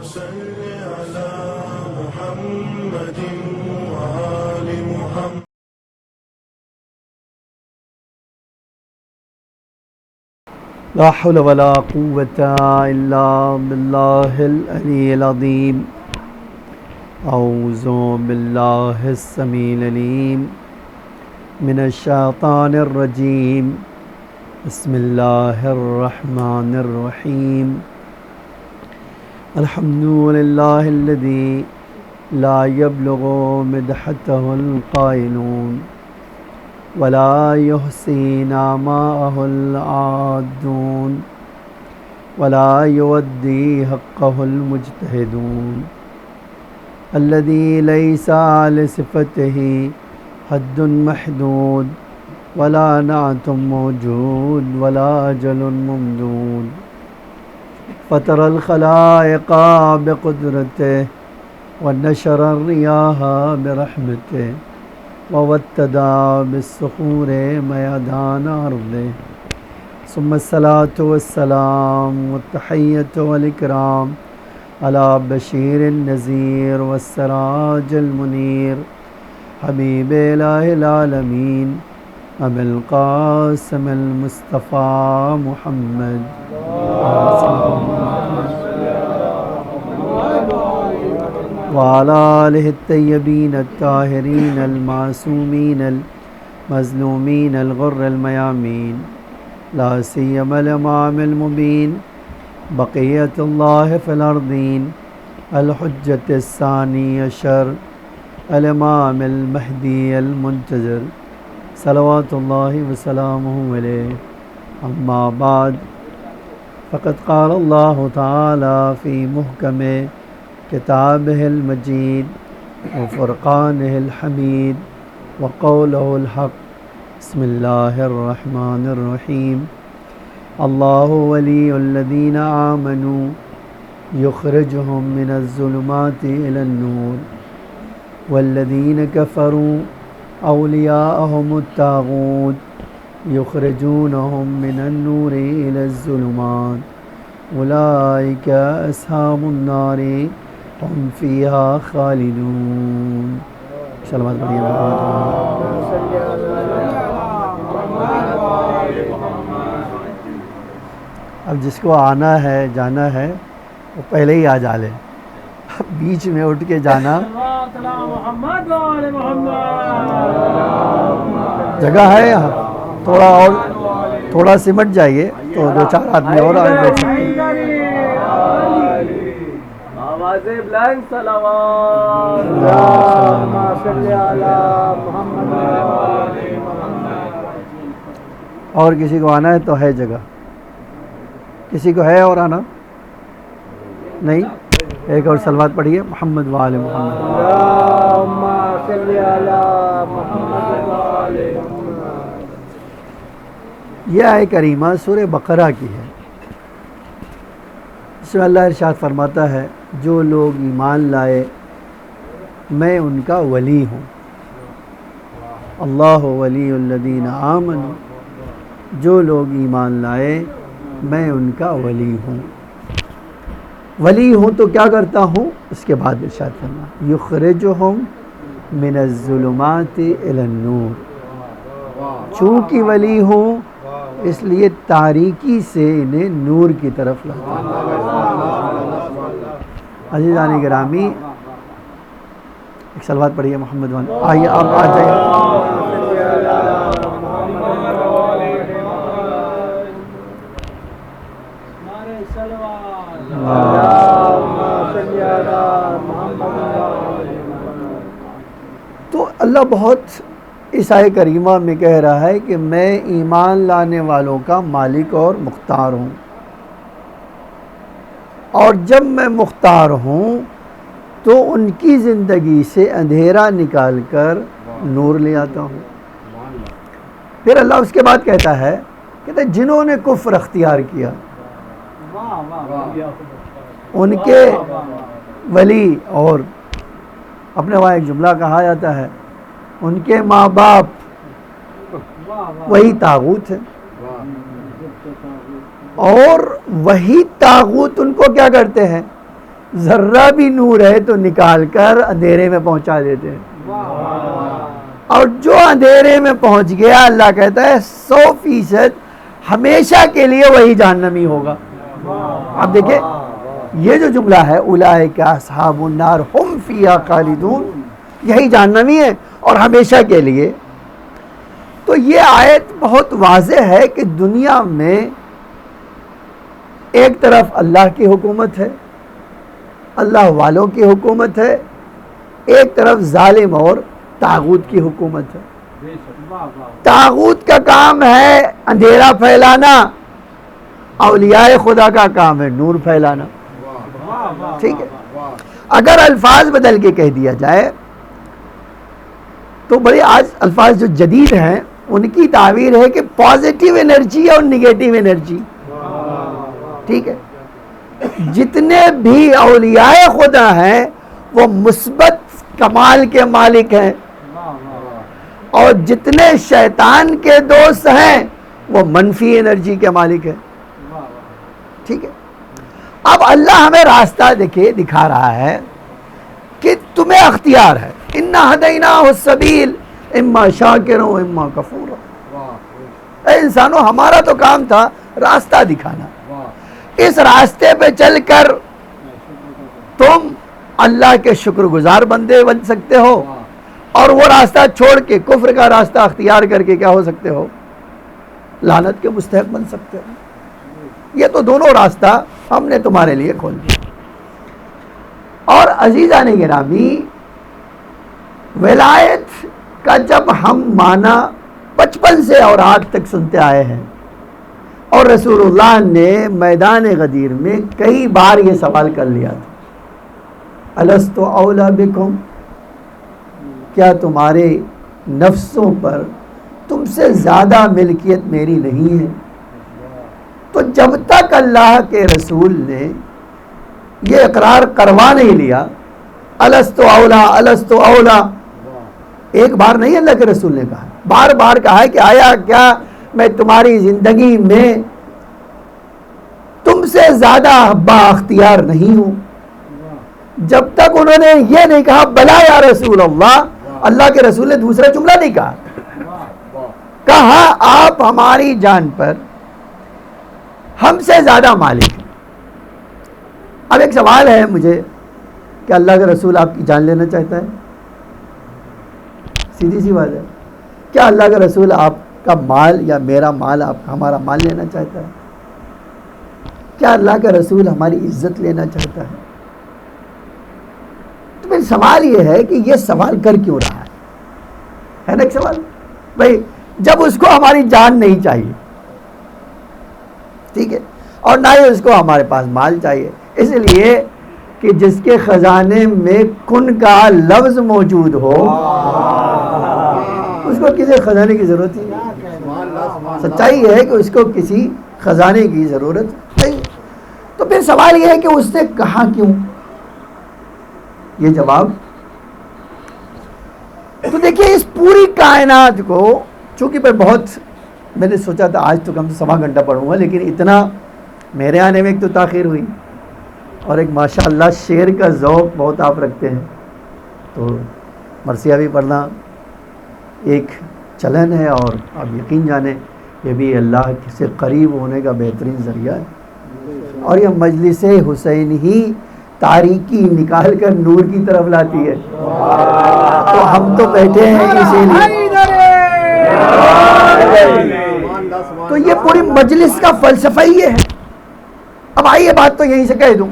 صل على محمد وآل محمد. لا حول ولا قوة إلا بالله العلي العظيم. أعوذ بالله السميع العليم من الشيطان الرجيم. بسم الله الرحمن الرحيم. الحمد لله الذي لا يبلغ مدحته القائلون ولا يحصي نعماءه العادون ولا يودي حقه المجتهدون الذي ليس لصفته حد محدود ولا نعت موجود ولا أجل ممدود. فطر الخلائق بقدرته ونشر الرياح برحمته ووتدا بالصخور ميدان أرضه. ثم الصلاة والسلام والتحية والإكرام على بشير النذير والسراج المنير حبيب إله العالمين أبي القاسم المصطفى محمد وعلى آله الطيبين الطاهرين المعصومين المظلومين الغر الميامين لا سيما الإمام المبين بقية الله في الأرضين الحجة الثاني عشر الإمام المهدي المنتظر صلوات الله وسلامه عليه. أما بعد، فقد قال الله تعالى في محكم كتابه المجيد وفرقانه الحميد وقوله الحق. بسم الله الرحمن الرحيم. الله ولي الذين آمنوا يخرجهم من الظلمات إلى النور والذين كفروا أولياءهم الطاغوت يخرجونهم من النور إلى الظلمات أولئك أصحاب النار هم فيها خالدون. سلامات پڑھیے. اب جس کو آنا ہے جانا ہے وہ پہلے ہی آ جا لے. بیچ میں اٹھ کے جانا جگہ ہے یہاں. تھوڑا اور تھوڑا سمٹ جائیے تو دو چار آدمی اور آگے بیٹھ سکتے ہیں. اور کسی کو آنا ہے تو ہے جگہ. کسی کو ہے اور آنا نہیں؟ ایک اور صلوات پڑھیے. محمد وآل محمد. یہ آیت کریمہ سورہ بقرہ کی ہے. اس میں اللہ ارشاد فرماتا ہے جو لوگ ایمان لائے میں ان کا ولی ہوں. اللہ ولی الذین آمنوا. جو لوگ ایمان لائے میں ان کا ولی ہوں. ولی ہوں تو کیا کرتا ہوں؟ اس کے بعد ارشاد فرما یخرجہم من الظلمات الی النور. چونکہ ولی ہوں اس لیے تاریکی سے انہیں نور کی طرف لاتا ہوں. عزیزان گرامی ایک صلوات پڑھیے محمد وان. آئیے آپ آ جائیے. تو اللہ بہت اس آیت کریمہ میں کہہ رہا ہے کہ میں ایمان لانے والوں کا مالک اور مختار ہوں. اور جب میں مختار ہوں تو ان کی زندگی سے اندھیرا نکال کر نور لے آتا ہوں. پھر اللہ اس کے بعد کہتا ہے کہ جنہوں نے کفر اختیار کیا ان کے ولی، اور اپنے وہاں ایک جملہ کہا جاتا ہے ان کے ماں باپ وہی طاغوت ہے. اور وہی طاغوت ان کو کیا کرتے ہیں؟ ذرہ بھی نور ہے تو نکال کر اندھیرے میں پہنچا دیتے ہیں، اور جو اندھیرے میں پہنچ گیا اللہ کہتا ہے 100% ہمیشہ کے لیے وہی جہنمی ہوگا۔ اب دیکھیں یہ جو جملہ ہے اولئک اصحاب النار ہم فیہا خالدون، یہی جہنمی ہے اور ہمیشہ کے لیے۔ تو یہ آیت بہت واضح ہے کہ دنیا میں ایک طرف اللہ کی حکومت ہے، اللہ والوں کی حکومت ہے، ایک طرف ظالم اور طاغوت کی حکومت ہے۔ طاغوت کا کام ہے اندھیرا پھیلانا، اولیاء خدا کا کام ہے نور پھیلانا۔ ٹھیک ہے، اگر الفاظ بدل کے کہہ دیا جائے تو بڑے آج الفاظ جو جدید ہیں ان کی تعبیر ہے کہ پازیٹیو انرجی اور نگیٹیو انرجی۔ ٹھیک ہے، جتنے بھی اولیاء خدا ہیں وہ مثبت کمال کے مالک ہیں، اور جتنے شیطان کے دوست ہیں وہ منفی انرجی کے مالک ہیں۔ ٹھیک ہے، اب اللہ ہمیں راستہ دکھا رہا ہے کہ تمہیں اختیار ہے، اِنَّا هَدَيْنَاهُ السَّبِيلَ اِمَّا شَاكِرًا وَإِمَّا كَفُورًا۔ اے انسانوں، ہمارا تو کام تھا راستہ دکھانا، اس راستے پہ چل کر تم اللہ کے شکر گزار بندے بن سکتے ہو، اور وہ راستہ چھوڑ کے کفر کا راستہ اختیار کر کے کیا ہو سکتے ہو؟ لعنت کے مستحق بن سکتے ہو۔ یہ تو دونوں راستہ ہم نے تمہارے لیے کھول دیا۔ اور عزیزان گرامی، ولایت کا جب ہم معنی بچپن سے اور آج تک سنتے آئے ہیں، اور رسول اللہ نے میدان غدیر میں کئی بار یہ سوال کر لیا تھا، الست اولی بکم، کیا تمہارے نفسوں پر تم سے زیادہ ملکیت میری نہیں ہے؟ تو جب تک اللہ کے رسول نے یہ اقرار کروا نہیں لیا الست اولا الست اولا، ایک بار نہیں اللہ کے رسول نے کہا، بار بار کہا ہے کہ آیا کیا میں تمہاری زندگی میں تم سے زیادہ با اختیار نہیں ہوں؟ جب تک انہوں نے یہ نہیں کہا بلا یا رسول اللہ، اللہ کے رسول نے دوسرا جملہ نہیں کہا آپ ہماری جان پر ہم سے زیادہ مالک ہیں۔ اب ایک سوال ہے مجھے کہ اللہ کا رسول آپ کی جان لینا چاہتا ہے؟ سیدھی سی بات ہے، کیا اللہ کا رسول آپ کا مال یا میرا مال ہمارا مال لینا چاہتا ہے؟ کیا اللہ کا رسول ہماری عزت لینا چاہتا ہے؟ تو پھر سوال یہ ہے کہ یہ سوال کر کیوں رہا ہے نا ایک سوال بھائی، جب اس کو ہماری جان نہیں چاہیے، ٹھیک ہے، اور نہ ہی اس کو ہمارے پاس مال چاہیے، اس لیے کہ جس کے خزانے میں کن کا لفظ موجود ہو اس کو کسی خزانے کی ضرورت ہی نہیں۔ سچائی یہ ہے کہ اس کو کسی خزانے کی ضرورت نہیں۔ تو پھر سوال یہ ہے کہ اس نے کہا کیوں؟ یہ جواب تو دیکھیے، اس پوری کائنات کو چونکہ میں نے سوچا تھا آج تو کم سے 1.25 گھنٹہ پڑھوں گا، لیکن اتنا میرے آنے میں ایک تو تاخیر ہوئی، اور ایک ماشاءاللہ شعر کا ذوق بہت آپ رکھتے ہیں، تو مرثیہ بھی پڑھنا ایک چلن ہے، اور آپ یقین جانیں یہ بھی اللہ سے قریب ہونے کا بہترین ذریعہ ہے، اور یہ مجلس حسین ہی تاریکی نکال کر نور کی طرف لاتی ہے۔ تو ہم تو بیٹھے ہیں اسی لیے، تو یہ پوری مجلس کا فلسفہ ہی ہے۔ اب آئیے بات تو یہیں سے کہہ دوں،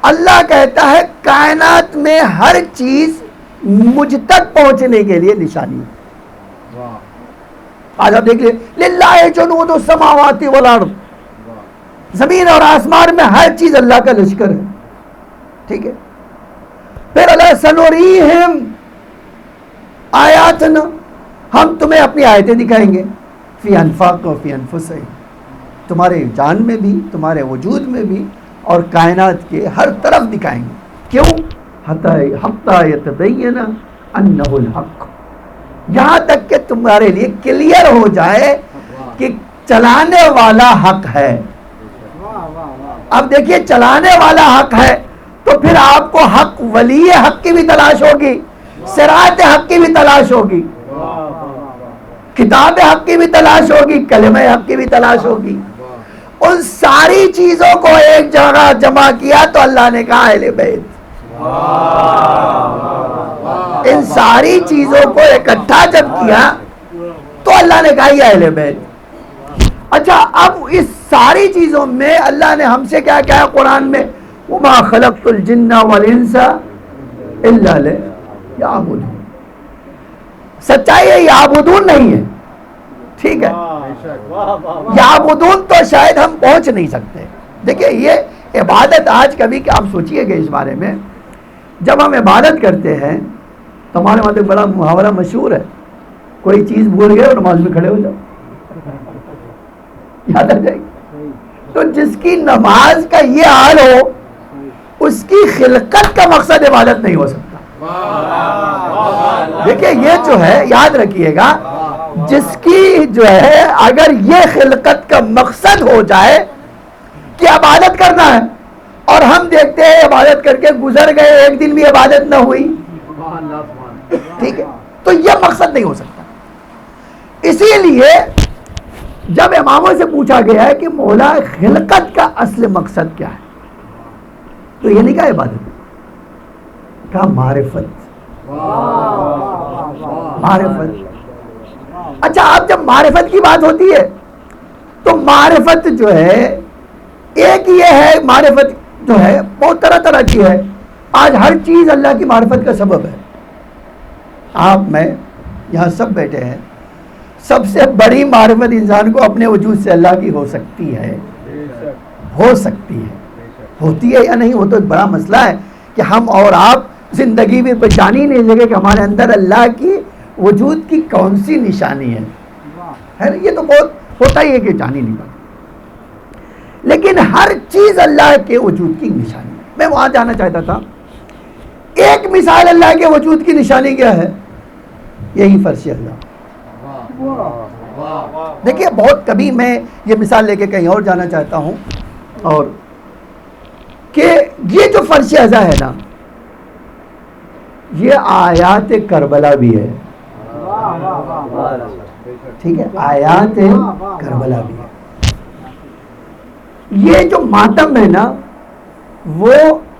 اللہ کہتا ہے کائنات میں ہر چیز مجھ تک پہنچنے کے لیے نشانی ہے۔ آج آپ دیکھ لیں، للہ جنود السماوات والارض، زمین اور آسمان میں ہر چیز اللہ کا لشکر ہے، ٹھیک ہے۔ پھر اللہ سنوریہم آیاتنا، ہم تمہیں اپنی آیتیں دکھائیں گے، فی انفاق و فی انفسہم، تمہارے جان میں بھی، تمہارے وجود میں بھی، اور کائنات کے ہر طرف دکھائیں گے۔ کیوں؟ حتی یتبین انہ الحق، یہاں تک کہ تمہارے لیے کلیئر ہو جائے کہ چلانے والا حق ہے، اب دیکھیے چلانے والا حق ہے تو پھر آپ کو حق ولی حق کی بھی تلاش ہوگی، صراط حق کی بھی تلاش ہوگی، کتاب حق کی بھی تلاش ہوگی، کلمہ حق کی بھی تلاش ہوگی۔ ان ساری چیزوں کو ایک جگہ جمع کیا تو اللہ نے کہا اہل بیت۔ ان ساری چیزوں کو اکٹھا جب کیا تو اللہ نے کہا یہ اہل بیت۔ اچھا اب اس ساری چیزوں میں اللہ نے ہم سے کیا کہا قرآن میں؟ وَمَا خَلَقْتُ الْجِنَّ وَالْإِنسَ إِلَّا لِيَعْبُدُونِ۔ سچائی ہے یعبدون نہیں ہے، ٹھیک ہے؟ یعبدون تو شاید ہم پہنچ نہیں سکتے۔ دیکھیں یہ عبادت آج کبھی کہ آپ سوچئے گے اس بارے میں، جب ہم عبادت کرتے ہیں تو ہمارے وہاں ایک بڑا محاورہ مشہور ہے، کوئی چیز بھول گئے اور نماز میں کھڑے ہو جاؤ، یاد آ جائے گی۔ تو جس کی نماز کا یہ حال ہو اس کی خلقت کا مقصد عبادت نہیں ہو سکتا۔ دیکھیں یہ جو ہے یاد رکھیے گا، جس کی جو ہے اگر یہ خلقت کا مقصد ہو جائے کہ عبادت کرنا ہے اور ہم دیکھتے ہیں عبادت کر کے گزر گئے، ایک دن بھی عبادت نہ ہوئی، ٹھیک ہے، تو یہ مقصد نہیں ہو سکتا۔ اسی لیے جب اماموں سے پوچھا گیا ہے کہ مولا خلقت کا اصل مقصد کیا ہے، تو یہ نہیں کہا عبادت، کہا معرفت۔ معرفت۔ اچھا اب جب معرفت کی بات ہوتی ہے تو معرفت جو ہے ایک یہ ہے، معرفت جو ہے بہت طرح طرح کی ہے۔ آج ہر چیز اللہ کی معرفت کا سبب ہے۔ آپ میں یہاں سب بیٹھے ہیں، سب سے بڑی معرفت انسان کو اپنے وجود سے اللہ کی ہو سکتی ہے، ہو سکتی ہے، ہوتی ہے یا نہیں وہ تو ایک بڑا مسئلہ ہے کہ ہم اور آپ زندگی میں جان ہی نہیں سکے کہ ہمارے اندر اللہ کی وجود کی کون سی نشانی ہے، یہ تو بہت ہوتا ہی ہے کہ جان ہی نہیں پاتا، لیکن ہر چیز اللہ کے وجود کی نشانی ہے۔ میں وہاں جانا چاہتا تھا، ایک مثال اللہ کے وجود کی نشانی کیا ہے؟ یہی فرش اللہ۔ دیکھیے بہت کبھی میں یہ مثال لے کے کہیں اور جانا چاہتا ہوں، اور کہ یہ جو فرش ازا ہے نا، یہ آیات کربلا بھی ہے، ٹھیک ہے، آیات کربلا بھی ہے۔ یہ جو ماتم ہے نا وہ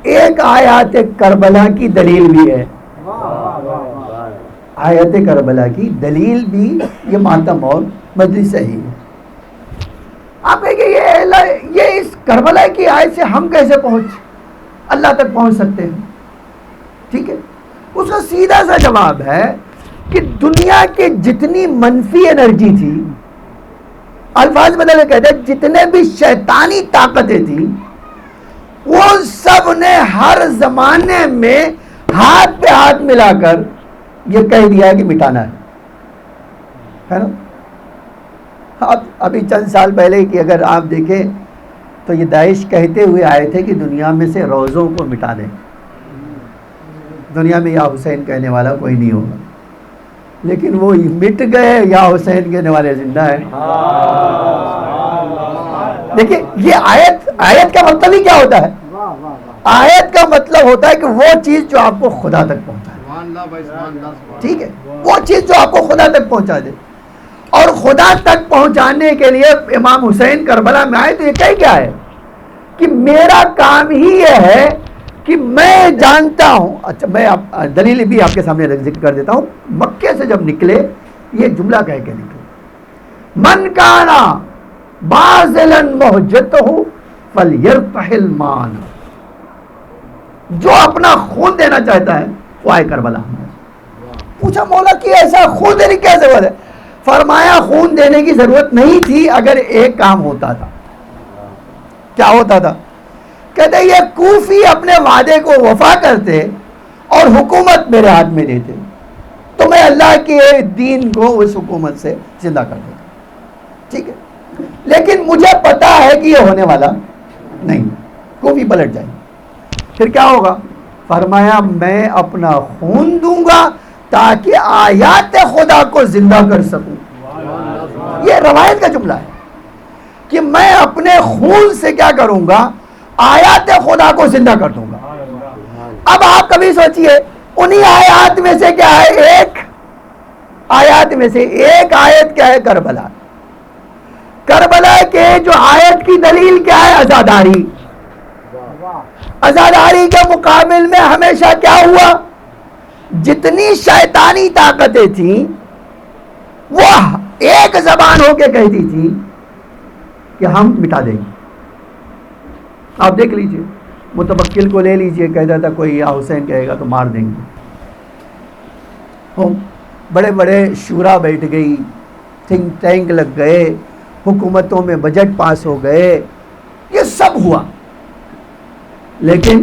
ایک آیات کربلا کی دلیل بھی ہے، آیت کربلا کی دلیل بھی یہ ماتم اور مجلس ہی ہے۔ آپ کہیں گے یہ اس کربلا کی آیت سے ہم کیسے اللہ تک پہنچ سکتے ہیں؟ ٹھیک ہے، اس کا سیدھا سا جواب ہے کہ دنیا کے جتنی منفی انرجی تھی، الفاظ بدل کے کہتے ہیں جتنے بھی شیطانی طاقتیں تھیں، وہ سب نے ہر زمانے میں ہاتھ پہ ہاتھ ملا کر یہ کہہ دیا کہ مٹانا ہے نا۔ ابھی چند سال پہلے کی اگر آپ دیکھیں تو یہ داعش کہتے ہوئے آئے تھے کہ دنیا میں سے روزوں کو مٹا دیں، دنیا میں یا حسین کہنے والا کوئی نہیں ہوگا، لیکن وہ مٹ گئے، یا حسین کہنے والے زندہ ہیں۔ دیکھیں یہ آیت کا مطلب ہی کیا ہوتا ہے؟ آیت کا مطلب ہوتا ہے کہ وہ چیز جو آپ کو خدا تک پہنچائے، ٹھیک ہے، وہ چیز جو آپ کو خدا تک پہنچا دے۔ اور خدا تک پہنچانے کے لیے امام حسین کربلا میں آئے تو یہ کہہ کیا ہے کہ میرا کام ہی یہ ہے کہ میں جانتا ہوں۔ اچھا میں دلیل بھی آپ کے سامنے ذکر کر دیتا ہوں۔ مکے سے جب نکلے یہ جملہ کہہ کے نکلے، من کانا باذلا مہجتہ فلیرتحل معنا، جو اپنا خون دینا چاہتا ہے وہ آئے کربلا۔ پوچھا مولا کہ ایسا خون دینے کی کیا ضرورت ہے؟ فرمایا خون دینے کی ضرورت نہیں تھی اگر ایک کام ہوتا تھا۔ کیا ہوتا تھا؟ کہتے یہ کوفی اپنے وعدے کو وفا کرتے اور حکومت میرے ہاتھ میں دیتے تو میں اللہ کے دین کو اس حکومت سے زندہ کر دیتا، ٹھیک ہے، لیکن مجھے پتا ہے کہ یہ ہونے والا نہیں، کوفی پلٹ جائے۔ پھر کیا ہوگا؟ فرمایا میں اپنا خون دوں گا تاکہ آیات خدا کو زندہ کر سکوں۔ یہ روایت کا جملہ ہے کہ میں اپنے خون سے کیا کروں گا؟ آیات خدا کو زندہ کر دوں گا. اب آپ کبھی سوچئے انہی آیات میں سے کیا ہے، ایک آیات میں سے ایک آیت کیا ہے، کربلا. کربلا کے جو آیت کی دلیل کیا ہے، عزاداری. عزاداری کے مقابل میں ہمیشہ کیا ہوا، جتنی شیطانی طاقتیں تھیں وہ ایک زبان ہو کے کہتی تھی کہ ہم مٹا دیں گے. آپ دیکھ لیجئے، متوکل کو لے لیجئے، کہتا تھا کوئی یا حسین کہے گا تو مار دیں گے. بڑے بڑے شورا بیٹھ گئی، تھنک ٹینک لگ گئے، حکومتوں میں بجٹ پاس ہو گئے، یہ سب ہوا. لیکن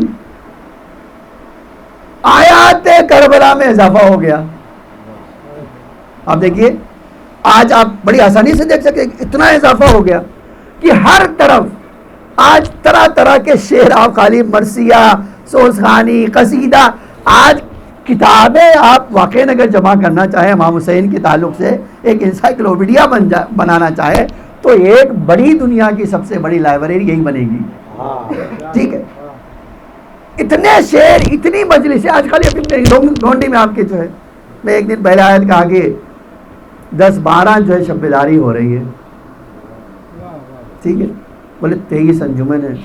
آیات کربلا میں اضافہ ہو گیا. آپ دیکھیے آج آپ بڑی آسانی سے دیکھ سکتے اتنا اضافہ ہو گیا کہ ہر طرف آج طرح طرح کے شعر، آپ خالی مرثیہ، سوزخانی، قصیدہ، آج کتابیں آپ واقعی اگر جمع کرنا چاہیں امام حسین کے تعلق سے ایک انسائکلوپیڈیا بنانا چاہے تو ایک بڑی دنیا کی سب سے بڑی لائبریری یہی بنے گی. ٹھیک ہے، اتنے شعر، اتنی مجلسیں آج خالی اپنی گونڈی میں آپ کے جو ہے، میں ایک دن پہلے آیت کہا کہ 10-12 جو ہے شب بیداری ہو رہی ہے. ٹھیک ہے، بولے 23 انجمن ہیں.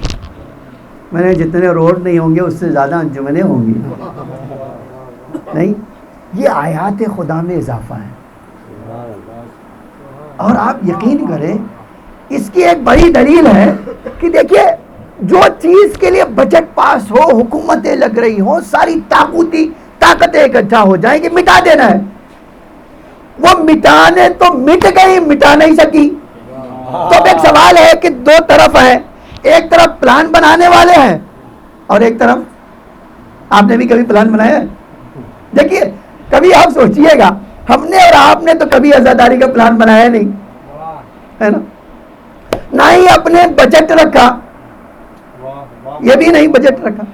میں نے جتنے روڈ نہیں ہوں گے اس سے زیادہ انجمنیں ہوں گی. نہیں، یہ آیات خدا میں اضافہ ہے. اور آپ یقین کریں اس کی ایک بڑی دلیل ہے کہ دیکھیے جو چیز کے لیے بجٹ پاس ہو، حکومتیں لگ رہی ہوں، ساری طاقتیں اکٹھا ہو جائیں کہ مٹا دینا ہے، وہ مٹانے تو مٹ گئی، مٹا نہیں سکی. تو اب ایک سوال ہے کہ دو طرف ہیں، ایک طرف پلان بنانے والے ہیں اور ایک طرف آپ نے بھی کبھی پلان بنایا ہے؟ دیکھیے کبھی آپ سوچئے گا، ہم نے اور آپ نے تو کبھی عزاداری کا پلان بنایا نہیں ہے نا، نہ ہی اپنے بجٹ رکھا، یہ بھی نہیں بجٹ رکھا،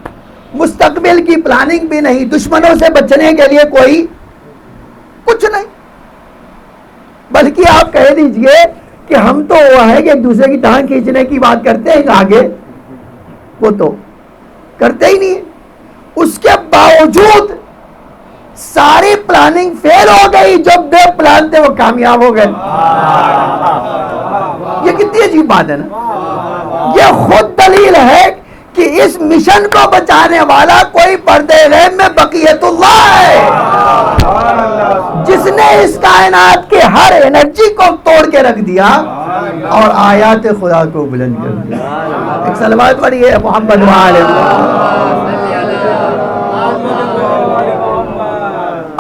مستقبل کی پلاننگ بھی نہیں، دشمنوں سے بچنے کے لیے کوئی کچھ نہیں. بلکہ آپ کہہ دیجئے کہ ہم تو وہ ہے کہ ایک دوسرے کی ٹانگ کھینچنے کی بات کرتے ہیں آگے، وہ تو کرتے ہی نہیں. اس کے باوجود ساری پلاننگ فیل ہو گئی، جو بے پلان تھے وہ کامیاب ہو گئے. یہ کتنی عجیب بات ہے نا. یہ خود دلیل ہے کہ اس مشن کو بچانے والا کوئی پردے غیب میں بقیت اللہ ہے، جس نے اس کائنات کے ہر انرجی کو توڑ کے رکھ دیا اور آیات خدا کو بلند کر دیا. ایک صلوات پڑھیے محمد وآلہ.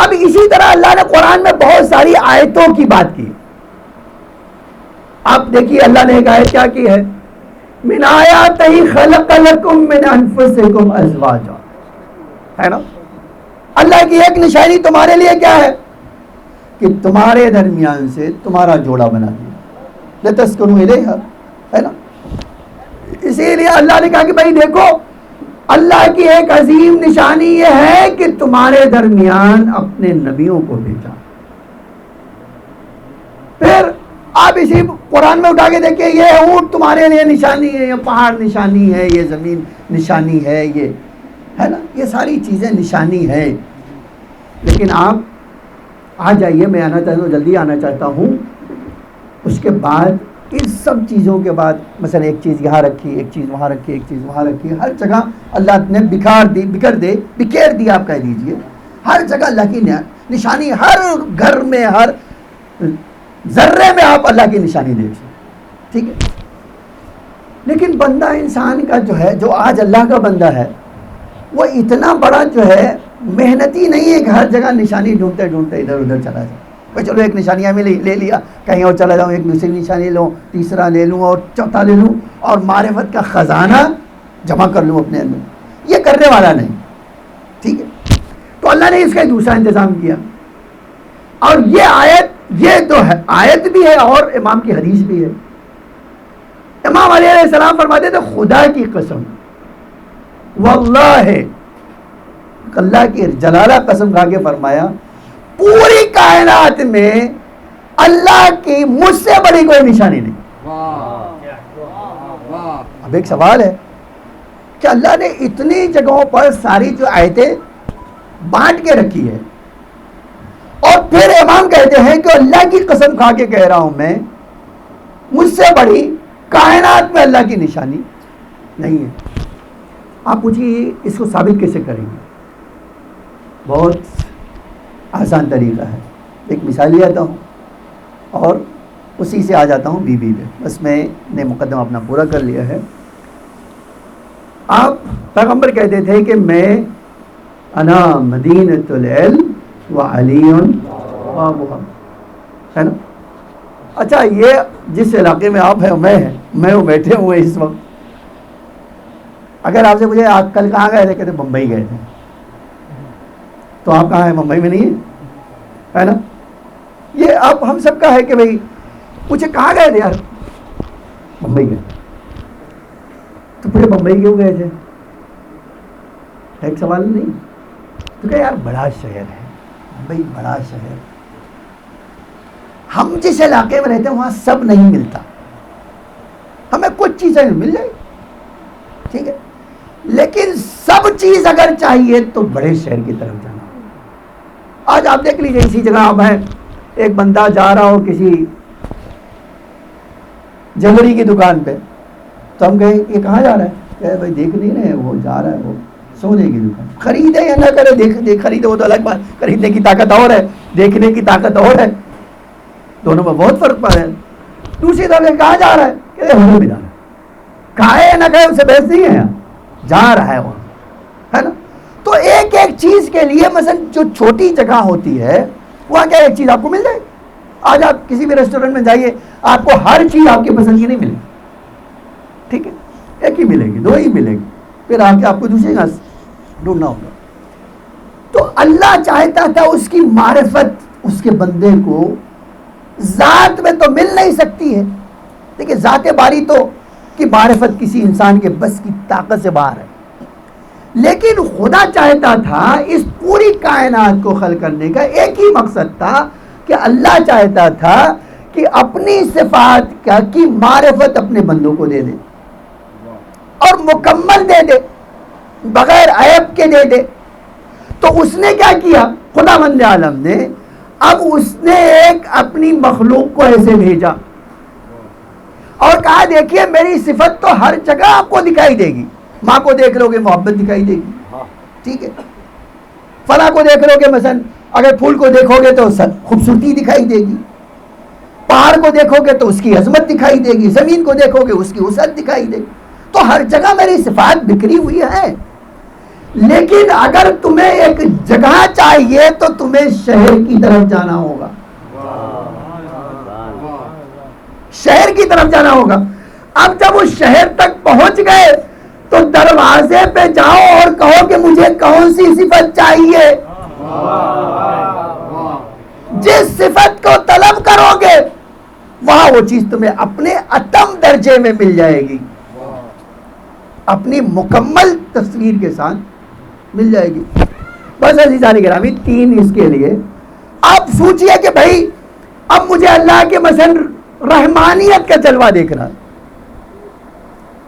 اب اسی طرح اللہ نے قرآن میں بہت ساری آیتوں کی بات کی. آپ دیکھیے اللہ نے ایک آیت کیا کی ہے، من آیاتہ خلق لکم من انفسکم ازواجا، ہے نا. اللہ کی ایک نشانی تمہارے لیے کیا ہے کہ تمہارے درمیان سے تمہارا جوڑا بنا دیا، لتسکنوا الیہا، ہے نا. اسی لیے اللہ نے کہا کہ بھائی دیکھو اللہ کی ایک عظیم نشانی یہ ہے کہ تمہارے درمیان اپنے نبیوں کو بھیجا. پھر آپ اسی قرآن میں اٹھا کے دیکھیں، یہ اونٹ تمہارے لیے نشانی ہے، یہ پہاڑ نشانی ہے، یہ زمین نشانی ہے، یہ ہے نا، یہ ساری چیزیں نشانی ہے. لیکن آپ آ جائیے، میں آنا چاہتا ہوں، جلدی آنا چاہتا ہوں. اس کے بعد ان سب چیزوں کے بعد مثلا ایک چیز یہاں رکھی، ایک چیز وہاں رکھی، ایک چیز وہاں رکھی، ہر جگہ اللہ نے بکھیر دی آپ کہہ دیجئے، ہر جگہ اللہ کی نشانی، ہر گھر میں، ہر ذرے میں آپ اللہ کی نشانی دیکھیں. ٹھیک ہے. لیکن بندہ انسان کا جو ہے، جو آج اللہ کا بندہ ہے، وہ اتنا بڑا جو ہے محنتی نہیں ہے کہ ہر جگہ نشانی ڈھونڈتے ڈھونڈتے ادھر ادھر چلا جائے. بھائی چلو ایک نشانیاں میں لے لیا، کہیں اور چلا جاؤں، ایک دوسری نشانی لوں، تیسرا لے لوں اور چوتھا لے لوں اور معرفت کا خزانہ جمع کر لوں اپنے اندر. یہ کرنے والا نہیں. ٹھیک ہے. تو اللہ نے اس کا دوسرا انتظام کیا. اور یہ آیت، یہ تو ہے آیت بھی ہے اور امام کی حدیث بھی ہے. امام علیہ السلام فرماتے تھے خدا کی قسم، واللہ، اللہ کی جلالہ قسم کھا کے فرمایا پوری کائنات میں اللہ کی مجھ سے بڑی کوئی نشانی نہیں. اب ایک سوال ہے کہ اللہ نے اتنی جگہوں پر ساری جو آیتیں بانٹ کے رکھی ہے، اور پھر امام کہتے ہیں کہ اللہ کی قسم کھا کے کہہ رہا ہوں میں، مجھ سے بڑی کائنات میں اللہ کی نشانی نہیں ہے۔ آپ پوچھیے اس کو ثابت کیسے کریں گے؟ بہت آسان طریقہ ہے، ایک مثال لے آتا ہوں اور اسی سے آ جاتا ہوں بی بی پہ، بس میں نے مقدمہ اپنا پورا کر لیا ہے۔ آپ پیغمبر کہتے تھے کہ میں انا مدینۃ العلم و علی بابها، ہے نا؟ اچھا، یہ جس علاقے میں آپ ہیں میں وہ بیٹھے ہوئے اس وقت، اگر آپ سے پوچھے آپ کل کہاں گئے تھے، کہتے بمبئی گئے تھے، تو آپ کہاں ہیں؟ ممبئی میں نہیں ہے نا؟ یہ اب ہم سب کا ہے کہ بھئی پوچھے کہاں گئے تھے یار، ممبئی گئے، تو پورے بمبئی کیوں گئے تھے؟ ایک سوال نہیں تو کہ یار بڑا شہر ہے ممبئی، بڑا شہر، ہم جس علاقے میں رہتے ہیں وہاں سب نہیں ملتا، ہمیں کچھ چیزیں مل جائے، ٹھیک ہے، لیکن سب چیز اگر چاہیے تو بڑے شہر کی طرف جانا۔ آج آپ دیکھ لیجیے اسی جگہ آپ ہیں، ایک بندہ جا رہا ہو کسی جویلری کی دکان پہ، تو ہم کہیں یہ کہاں جا رہا ہے؟ کہ بھائی دیکھ نہیں رہے، وہ جا رہا ہے وہ سونے کی دکان، خریدے یا نہ کرے، دیکھ خریدے وہ تو الگ بات، خریدنے کی طاقت اور ہے، دیکھنے کی طاقت اور ہے، دونوں میں بہت فرق پڑ ہے۔ دوسری طرف کہاں جا رہا ہے؟ کہ ہمیں بھی جانا ہے، کھائے یا نہ کھائے اس سے بحث نہیں ہے، جا رہا ہے وہ، ہے نا؟ تو ایک ایک چیز کے لیے مثلا جو چھوٹی جگہ ہوتی ہے وہاں کیا ایک چیز آپ کو مل جائے۔ آج آپ کسی بھی ریسٹورینٹ میں جائیے، آپ کو ہر چیز آپ کی پسند کی نہیں ملے گی، ٹھیک ہے، ایک ہی ملے گی، دو ہی ملے گی، پھر آپ کو دوسری جگہ ڈھونڈنا ہوگا۔ تو اللہ چاہتا تھا اس کی معرفت اس کے بندے کو ذات میں تو مل نہیں سکتی ہے، دیکھیں ذات باری تو کی معرفت کسی انسان کے بس کی طاقت سے باہر ہے، لیکن خدا چاہتا تھا اس پوری کائنات کو خلق کرنے کا ایک ہی مقصد تھا کہ اللہ چاہتا تھا کہ اپنی صفات کی معرفت اپنے بندوں کو دے دے اور مکمل دے دے، بغیر عیب کے دے دے۔ تو اس نے کیا کیا؟ خداوند عالم نے اب اس نے ایک اپنی مخلوق کو ایسے بھیجا اور کہا دیکھیے میری صفت تو ہر جگہ آپ کو دکھائی دے گی، ماں کو دیکھ لو گے محبت دکھائی دے گی، ٹھیک ہے، فلاں کو دیکھ لو گے مثلا اگر پھول کو دیکھو گے تو خوبصورتی دکھائی دے گی، پہاڑ کو دیکھو گے تو اس کی عظمت دکھائی دے گی، زمین کو دیکھو گے اس کی وسعت دکھائی دے گی، تو ہر جگہ میری صفات بکھری ہوئی ہے۔ لیکن اگر تمہیں ایک جگہ چاہیے تو تمہیں شہر کی طرف جانا ہوگا، شہر کی طرف جانا ہوگا۔ اب جب اس شہر تک پہنچ گئے تو دروازے پہ جاؤ اور کہو کہ مجھے کون سی صفت چاہیے، جس صفت کو طلب کرو گے وہاں وہ چیز تمہیں اپنے اتم درجے میں مل جائے گی، اپنی مکمل تصویر کے ساتھ مل جائے گی۔ بس عزیزان گرامی، تین اس کے لیے آپ سوچئے کہ بھائی اب مجھے اللہ کے مثلا رحمانیت کا جلوہ دیکھنا،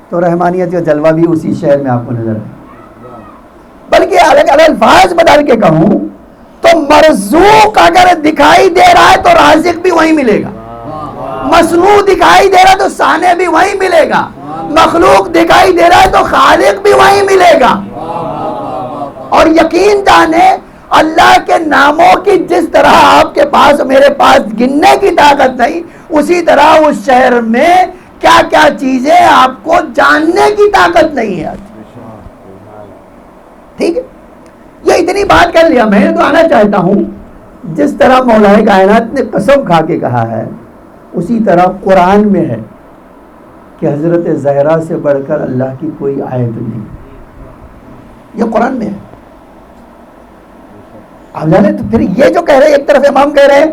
تو رحمانیت کا جلوہ بھی اسی شہر میں آپ کو نظر آئے، بلکہ الگ الگ الفاظ بدل کے کہوں تو مرزوق اگر دکھائی دے رہا ہے تو رازق بھی وہیں ملے گا، مصنوع دکھائی دے رہا ہے تو صانع بھی وہیں ملے گا، مخلوق دکھائی دے رہا ہے تو خالق بھی وہیں ملے گا۔ اور یقین جانے اللہ کے ناموں کی جس طرح آپ کے پاس میرے پاس گننے کی طاقت نہیں، اسی طرح اس شہر میں کیا کیا چیزیں آپ کو جاننے کی طاقت نہیں ہے، ٹھیک ہے۔ یہ اتنی بات کر لیا، میں تو آنا چاہتا ہوں جس طرح مولا کائنات نے قسم کھا کے کہا ہے اسی طرح قرآن میں ہے کہ حضرت زہرا سے بڑھ کر اللہ کی کوئی آیت نہیں، یہ قرآن میں ہے۔ آپ جانے تو پھر یہ جو کہہ رہے ہیں، ایک طرف امام کہہ رہے ہیں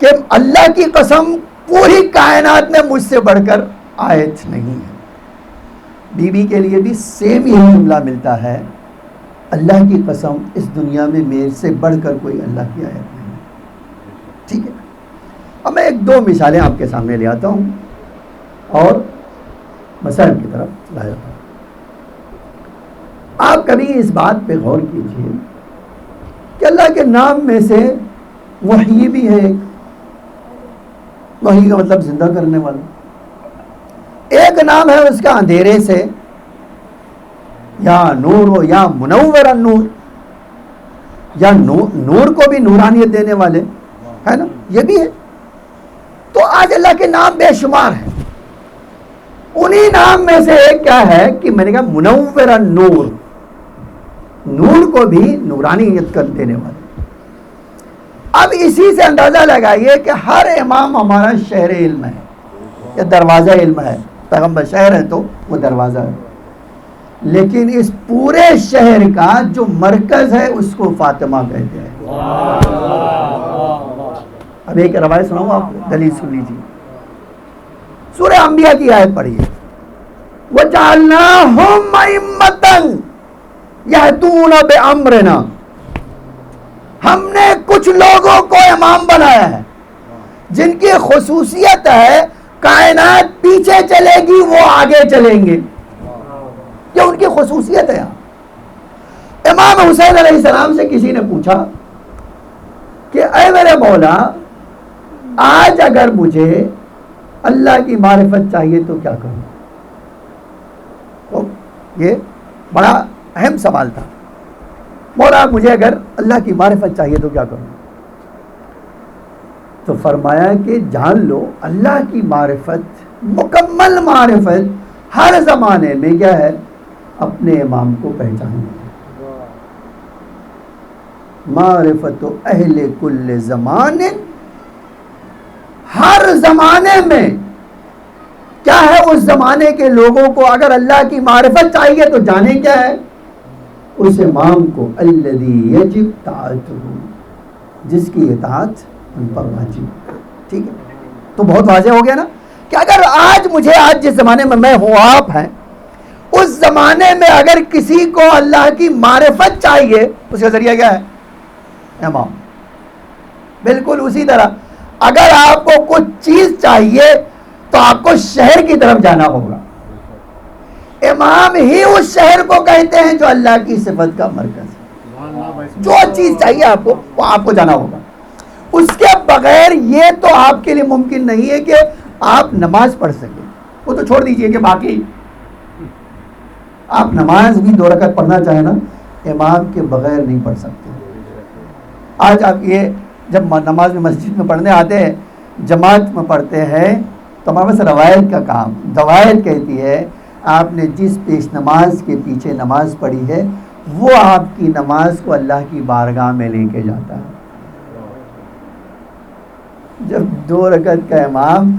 کہ اللہ کی قسم پوری کائنات میں مجھ سے بڑھ کر آیت نہیں ہے، بی بی کے لیے بھی سیم یہی جملہ ملتا ہے، اللہ کی قسم اس دنیا میں میرے سے بڑھ کر کوئی اللہ کی آیت نہیں، ٹھیک ہے۔ اب میں ایک دو مثالیں آپ کے سامنے لے آتا ہوں اور مسائل کی طرف لا جاتا ہوں۔ کبھی اس بات پہ غور کیجئے کہ اللہ کے نام میں سے وحی بھی ہے. وحی کا مطلب زندہ کرنے والا. ایک نام ہے اس کا اندھیرے سے، یا نور ہو یا منور النور، یا نور کو بھی نورانیت دینے والے، ہے نا، یہ بھی ہے. تو آج اللہ کے نام بے شمار ہیں. انہی نام میں سے ایک کیا ہے کہ میں نے کہا منور النور، نور کو بھی نورانیت کر دینے والے. اب اسی سے اندازہ لگائیے کہ ہر امام ہمارا شہر علم ہے یا دروازہ علم ہے. پیغمبر شہر ہے تو وہ دروازہ ہے، لیکن اس پورے شہر کا جو مرکز ہے اس کو فاطمہ کہتے ہیں. اب ایک روایت سناؤں آپ کو، دلیل سن لیجیے. سورہ انبیاء کی آیت پڑھیے، وَجَعَلْنَاهُمْ أَئِمَّةً يَهْدُونَ بِأَمْرِنَا. ہم نے کچھ لوگوں کو امام بنایا ہے جن کی خصوصیت ہے کائنات پیچھے چلے گی وہ آگے چلیں گے. یہ ان کی خصوصیت ہے. امام حسین علیہ السلام سے کسی نے پوچھا کہ اے میرے مولا، آج اگر مجھے اللہ کی معرفت چاہیے تو کیا کروں؟ تو یہ بڑا اہم سوال تھا. مولا مجھے اگر اللہ کی معرفت چاہیے تو کیا کروں؟ تو فرمایا کہ جان لو اللہ کی معرفت، مکمل معرفت ہر زمانے میں کیا ہے؟ اپنے امام کو پہچاننا. معرفت اہل کل زمان، ہر زمانے میں کیا ہے؟ اس زمانے کے لوگوں کو اگر اللہ کی معرفت چاہیے تو جانے کیا ہے؟ اس امام کو الذی یجب طاعتہ، جس کی اطاعت ان پر واجب. ٹھیک ہے، تو بہت واضح ہو گیا نا کہ اگر آج جس زمانے میں میں ہوں، آپ ہیں، اس زمانے میں اگر کسی کو اللہ کی معرفت چاہیے اس کا ذریعہ کیا ہے؟ امام. بالکل اسی طرح اگر آپ کو کچھ چیز چاہیے تو آپ کو شہر کی طرف جانا ہوگا. امام ہی اس شہر کو کہتے ہیں جو اللہ کی صفت کا مرکز ہے. جو چیز چاہیے آپ کو وہ آپ کو جانا ہوگا. اس کے بغیر یہ تو آپ کے لیے ممکن نہیں ہے کہ آپ نماز پڑھ سکیں. وہ تو چھوڑ دیجئے کہ باقی آپ نماز بھی 2 رکعت پڑھنا چاہیں نا، امام کے بغیر نہیں پڑھ سکتے. آج آپ یہ جب نماز میں مسجد میں پڑھنے آتے ہیں، جماعت میں پڑھتے ہیں تو ہمارے پاس روایت کا کام، روایت کہتی ہے آپ نے جس پیش نماز کے پیچھے نماز پڑھی ہے وہ آپ کی نماز کو اللہ کی بارگاہ میں لے کے جاتا ہے. جب 2 رکعت کا امام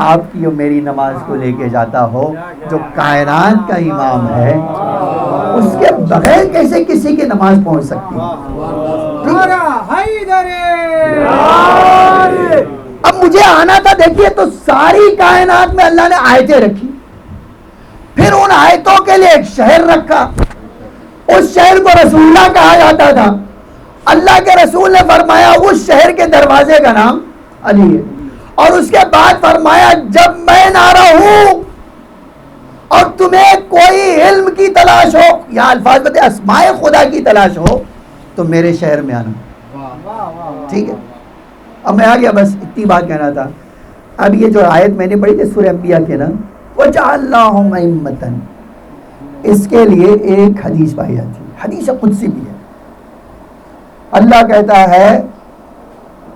آپ کی اور میری نماز کو لے کے جاتا ہو، جو کائنات کا امام ہے، اس کے بغیر کیسے کسی کی نماز پہنچ سکتی ہے؟ اب مجھے آنا تھا، دیکھیے تو ساری کائنات میں اللہ نے آیتیں رکھی، پھر ان آیتوں کے لیے ایک شہر رکھا. اس شہر کو رسول اللہ کہا جاتا تھا. اللہ کے رسول نے فرمایا اس شہر کے دروازے کا نام علی ہے. اور اس کے بعد فرمایا جب میں نہ رہوں اور تمہیں کوئی علم کی تلاش ہو یا الفاظ بتے اسماء خدا کی تلاش ہو تو میرے شہر میں آنا. ٹھیک ہے، اب میں آ گیا، بس اتنی بات کہنا تھا. اب یہ جو آیت میں نے پڑھی تھی سورہ انبیاء کے نا، وَجَعَلْنَاهُمْ أَئِمَّةً، اس کے لیے ایک حدیث پائی جاتی ہے، حدیث قدسی بھی ہے. اللہ کہتا ہے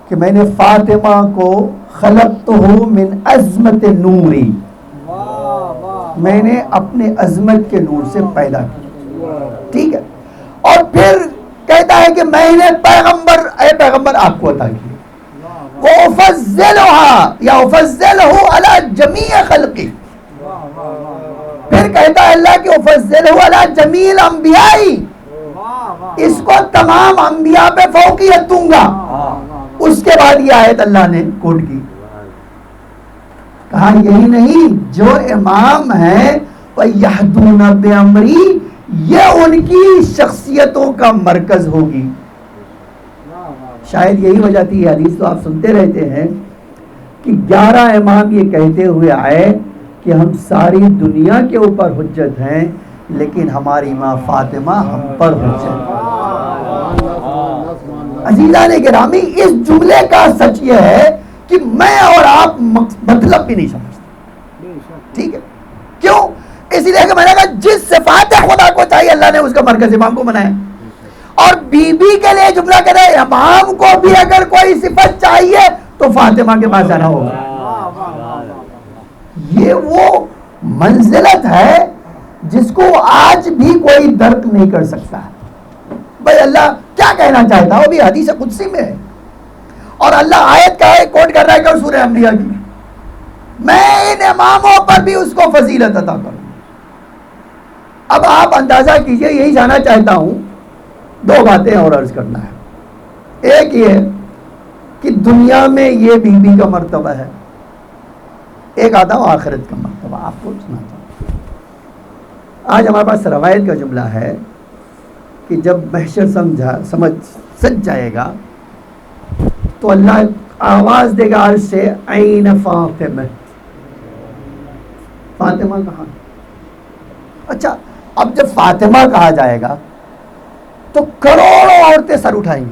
کہ میں نے فاطمہ کو خلقتہ من عظمت نوری، میں نے اپنے عظمت کے نور سے پیدا کیا. ٹھیک ہے، اور پھر کہتا ہے کہ میں نے پیغمبر، اے پیغمبر آپ کو عطا کیا. وَأُفَضِّلُهَا یا أُفَضِّلُهُ عَلَى جَمِيعِ خَلْقِهِ، پھر کہتا ہے اللہ کہ أُفَضِّلُهُ عَلَى جَمِيعِ الْأَنبِيَاءِ، اس کو تمام انبیاء پہ فوقیت دوں گا. اس کے بعد یہ آیت اللہ نے کوٹ کی، کہا یہی نہیں، جو امام ہیں وَيَهْدُونَ بِأَمْرِي، یہ ان کی شخصیتوں کا مرکز ہوگی. شاید یہی وجہ تھی، یہ حدیث تو آپ سنتے رہتے ہیں کہ 11 امام یہ کہتے ہوئے آئے کہ ہم ساری دنیا کے اوپر حجت ہیں لیکن ہماری ماں فاطمہ ہم پر حجت۔ عزیزان گرامی، اس جملے کا سچ یہ ہے کہ میں اور آپ مطلب بھی نہیں سمجھتے، ٹھیک ہے؟ کیوں؟ اس لیے کہ میں نے کہا جس صفات خدا کو چاہیے اللہ نے اس کا مرکز امام کو بنایا، اور بی بی کے لیے جملہ کہہ رہا ہے امام کو بھی اگر کوئی صفت چاہیے تو فاطمہ کے پاس جانا ہوگا۔ یہ وہ منزلت ہے جس کو آج بھی کوئی درک نہیں کر سکتا۔ بھائی اللہ کیا کہنا چاہتا ہے وہ بھی حدیث قدسی میں ہے، اور اللہ آیت کا ہے کوٹ کر رہا ہے کہ سورہ انبیاء کی، میں ان اماموں پر بھی اس کو فضیلت عطا کروں۔ اب آپ اندازہ کیجئے، یہی جانا چاہتا ہوں، دو باتیں اور عرض کرنا ہے۔ ایک یہ کہ دنیا میں یہ بی بی کا مرتبہ ہے، ایک آتا ہوں آخرت کا مرتبہ آپ کو سناتا ہوں۔ آج ہمارے پاس روایت کا جملہ ہے کہ جب محشر سج جائے گا تو اللہ آواز دے گا عرش سے، این فاطمہ، فاطمہ کہاں؟ اچھا، اب جب فاطمہ کہا جائے گا تو کروڑوں عورتیں سر اٹھائیں گی۔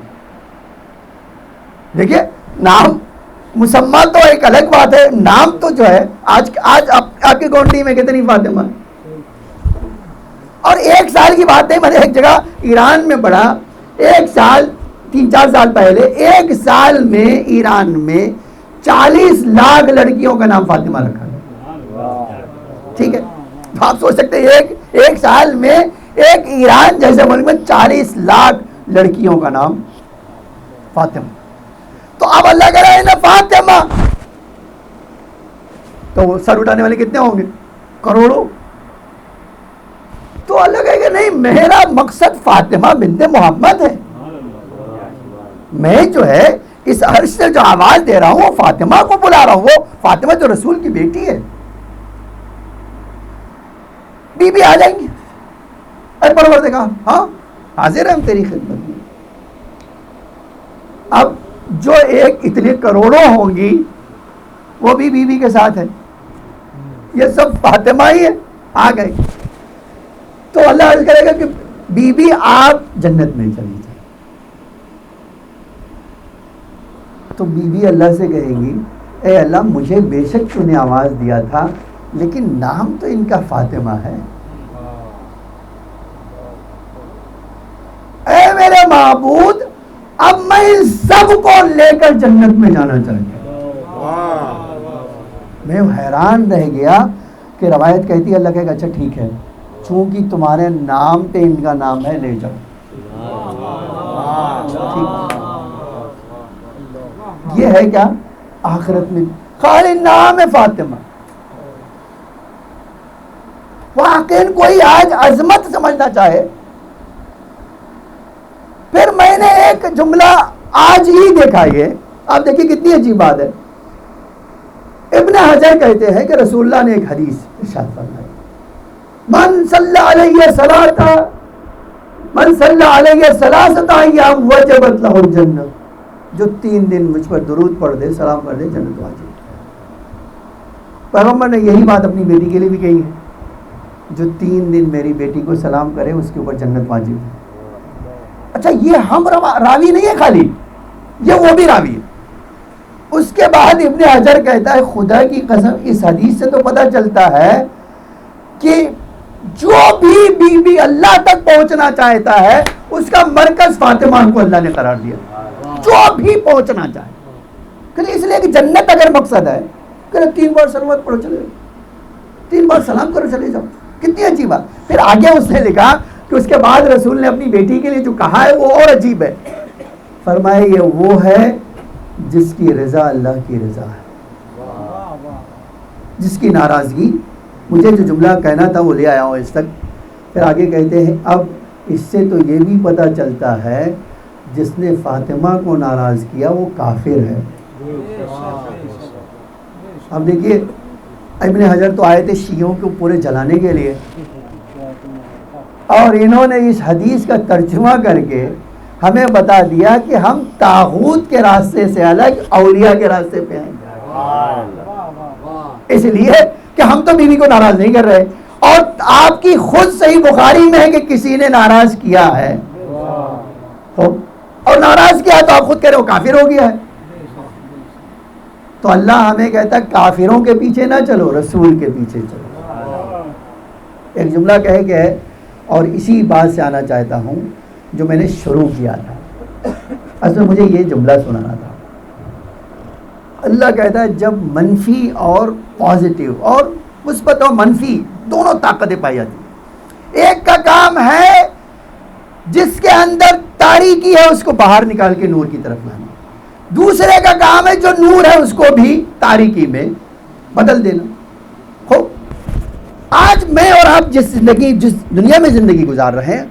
دیکھیے نام مسمى تو ایک الگ بات ہے، نام تو جو ہے آج آپ کی گونڈی میں کتنی فاطمہ، اور ایک سال کی بات نہیں، میں نے ایک جگہ ایران میں پڑھا، ایک سال 3-4 سال پہلے ایک سال میں ایران میں 40 لاکھ لڑکیوں کا نام فاطمہ رکھا گیا، ٹھیک ہے؟ تو آپ سوچ سکتے ہیں ایک سال میں ایک ایران جیسے ملک میں 40 لاکھ لڑکیوں کا نام فاطمہ۔ تو اب اللہ کہہ رہا ہے نا فاطمہ، تو وہ سر اٹھانے والے کتنے ہوں گے؟ کروڑوں۔ تو اللہ کہے کہ نہیں، میرا مقصد فاطمہ بنت محمد ہے، میں جو ہے اس عرش سے جو آواز دے رہا ہوں وہ فاطمہ کو بلا رہا ہوں، وہ فاطمہ جو رسول کی بیٹی ہے۔ بی بی آ جائیں گی، اے پروردگار ہاں حاضر ہیں ہم تیری خدمت میں۔ اب جو ایک اتنے کروڑوں ہوں گی وہ بھی بی بی کے ساتھ ہے، یہ سب فاطمہ ہی ہے، آ گئے۔ تو اللہ عرض کرے گا کہ بی بی آپ جنت میں چلی جائیں، تو بی بی اللہ سے کہیں گی اے اللہ مجھے بے شک تو نے آواز دیا تھا لیکن نام تو ان کا فاطمہ ہے، اے میرے معبود اب میں ان سب کو لے کر جنت میں جانا چاہتا ہوں۔ میں حیران رہ گیا کہ روایت کہتی ہے اللہ کہے گا اچھا ٹھیک ہے، چونکہ تمہارے نام پہ ان کا نام ہے، لے جاؤ۔ یہ ہے کیا؟ آخرت میں خالی نام ہے فاطمہ۔ واقعی کوئی آج عظمت سمجھنا چاہے، پھر میں نے ایک جملہ آج ہی دیکھا، یہ آپ دیکھیں کتنی عجیب بات ہے۔ ابن حجر کہتے ہیں کہ رسول اللہ نے ایک حدیث ارشاد فرمائی، من صلی علیہ صلاۃ من صلی علیہ ثلاثۃ ایام وجبت لہ الجنہ، جو 3 دن مجھ پر درود پڑھ دے، سلام پڑھ دے، جنت واجب۔ پیغمبر نے یہی بات اپنی بیٹی کے لیے بھی کہی ہے، جو 3 دن میری بیٹی کو سلام کرے اس کے اوپر جنت واجب ہے۔ اچھا یہ ہم راوی نہیں ہے خالی، یہ وہ بھی راوی ہے۔ اس کے بعد ابن حجر کہتا ہے خدا کی قسم اس حدیث سے تو پتہ چلتا ہے کہ جو بھی بی بی اللہ تک پہنچنا چاہتا ہے اس کا مرکز فاطمہ کو اللہ نے قرار دیا، جو بھی پہنچنا چاہے۔ اس لیے کہ جنت اگر مقصد ہے کہ 3 بار سلوات پڑھو چلے جاؤ، 3 بار سلام کرو چلے جاؤ، کتنی عجیب بات۔ پھر آگے اس نے لکھا کہ اس کے بعد رسول نے اپنی بیٹی کے لیے جو کہا ہے وہ اور عجیب ہے، فرمایا یہ وہ ہے جس کی رضا اللہ کی رضا ہے، جس کی ناراضگی، مجھے جو جملہ کہنا تھا وہ لے آیا ہوں اس تک۔ پھر آگے کہتے ہیں اب اس سے تو یہ بھی پتہ چلتا ہے جس نے فاطمہ کو ناراض کیا وہ کافر ہے۔ اب دیکھیے ابن حجر تو آئے تھے شیعوں کو پورے جلانے کے لیے، اور انہوں نے اس حدیث کا ترجمہ کر کے ہمیں بتا دیا کہ ہم طاغوت کے راستے سے الگ اولیاء کے راستے پہ ہیں، اس لیے کہ ہم تو بیوی کو ناراض نہیں کر رہے، اور آپ کی خود صحیح بخاری میں ہے کہ کسی نے ناراض کیا ہے اور ناراض کیا تو آپ خود کہہ رہے ہو کافر ہو گیا ہے. تو اللہ ہمیں کہتا ہے کافروں کے پیچھے نہ چلو، رسول کے پیچھے چلو. ایک جملہ کہے کہ ہے، اور اسی بات سے آنا چاہتا ہوں جو میں نے شروع کیا تھا. اصل میں مجھے یہ جملہ سنانا تھا. اللہ کہتا ہے جب منفی اور پازیٹیو اور مثبت اور منفی دونوں طاقتیں پائی جاتی ہیں. ایک کا کام ہے جس کے اندر تاریکی ہے اس کو باہر نکال کے نور کی طرف لانا. دوسرے کا کام ہے جو نور ہے اس کو بھی تاریکی میں بدل دینا. خوب آج میں اور آپ جس دنیا میں زندگی گزار رہے ہیں،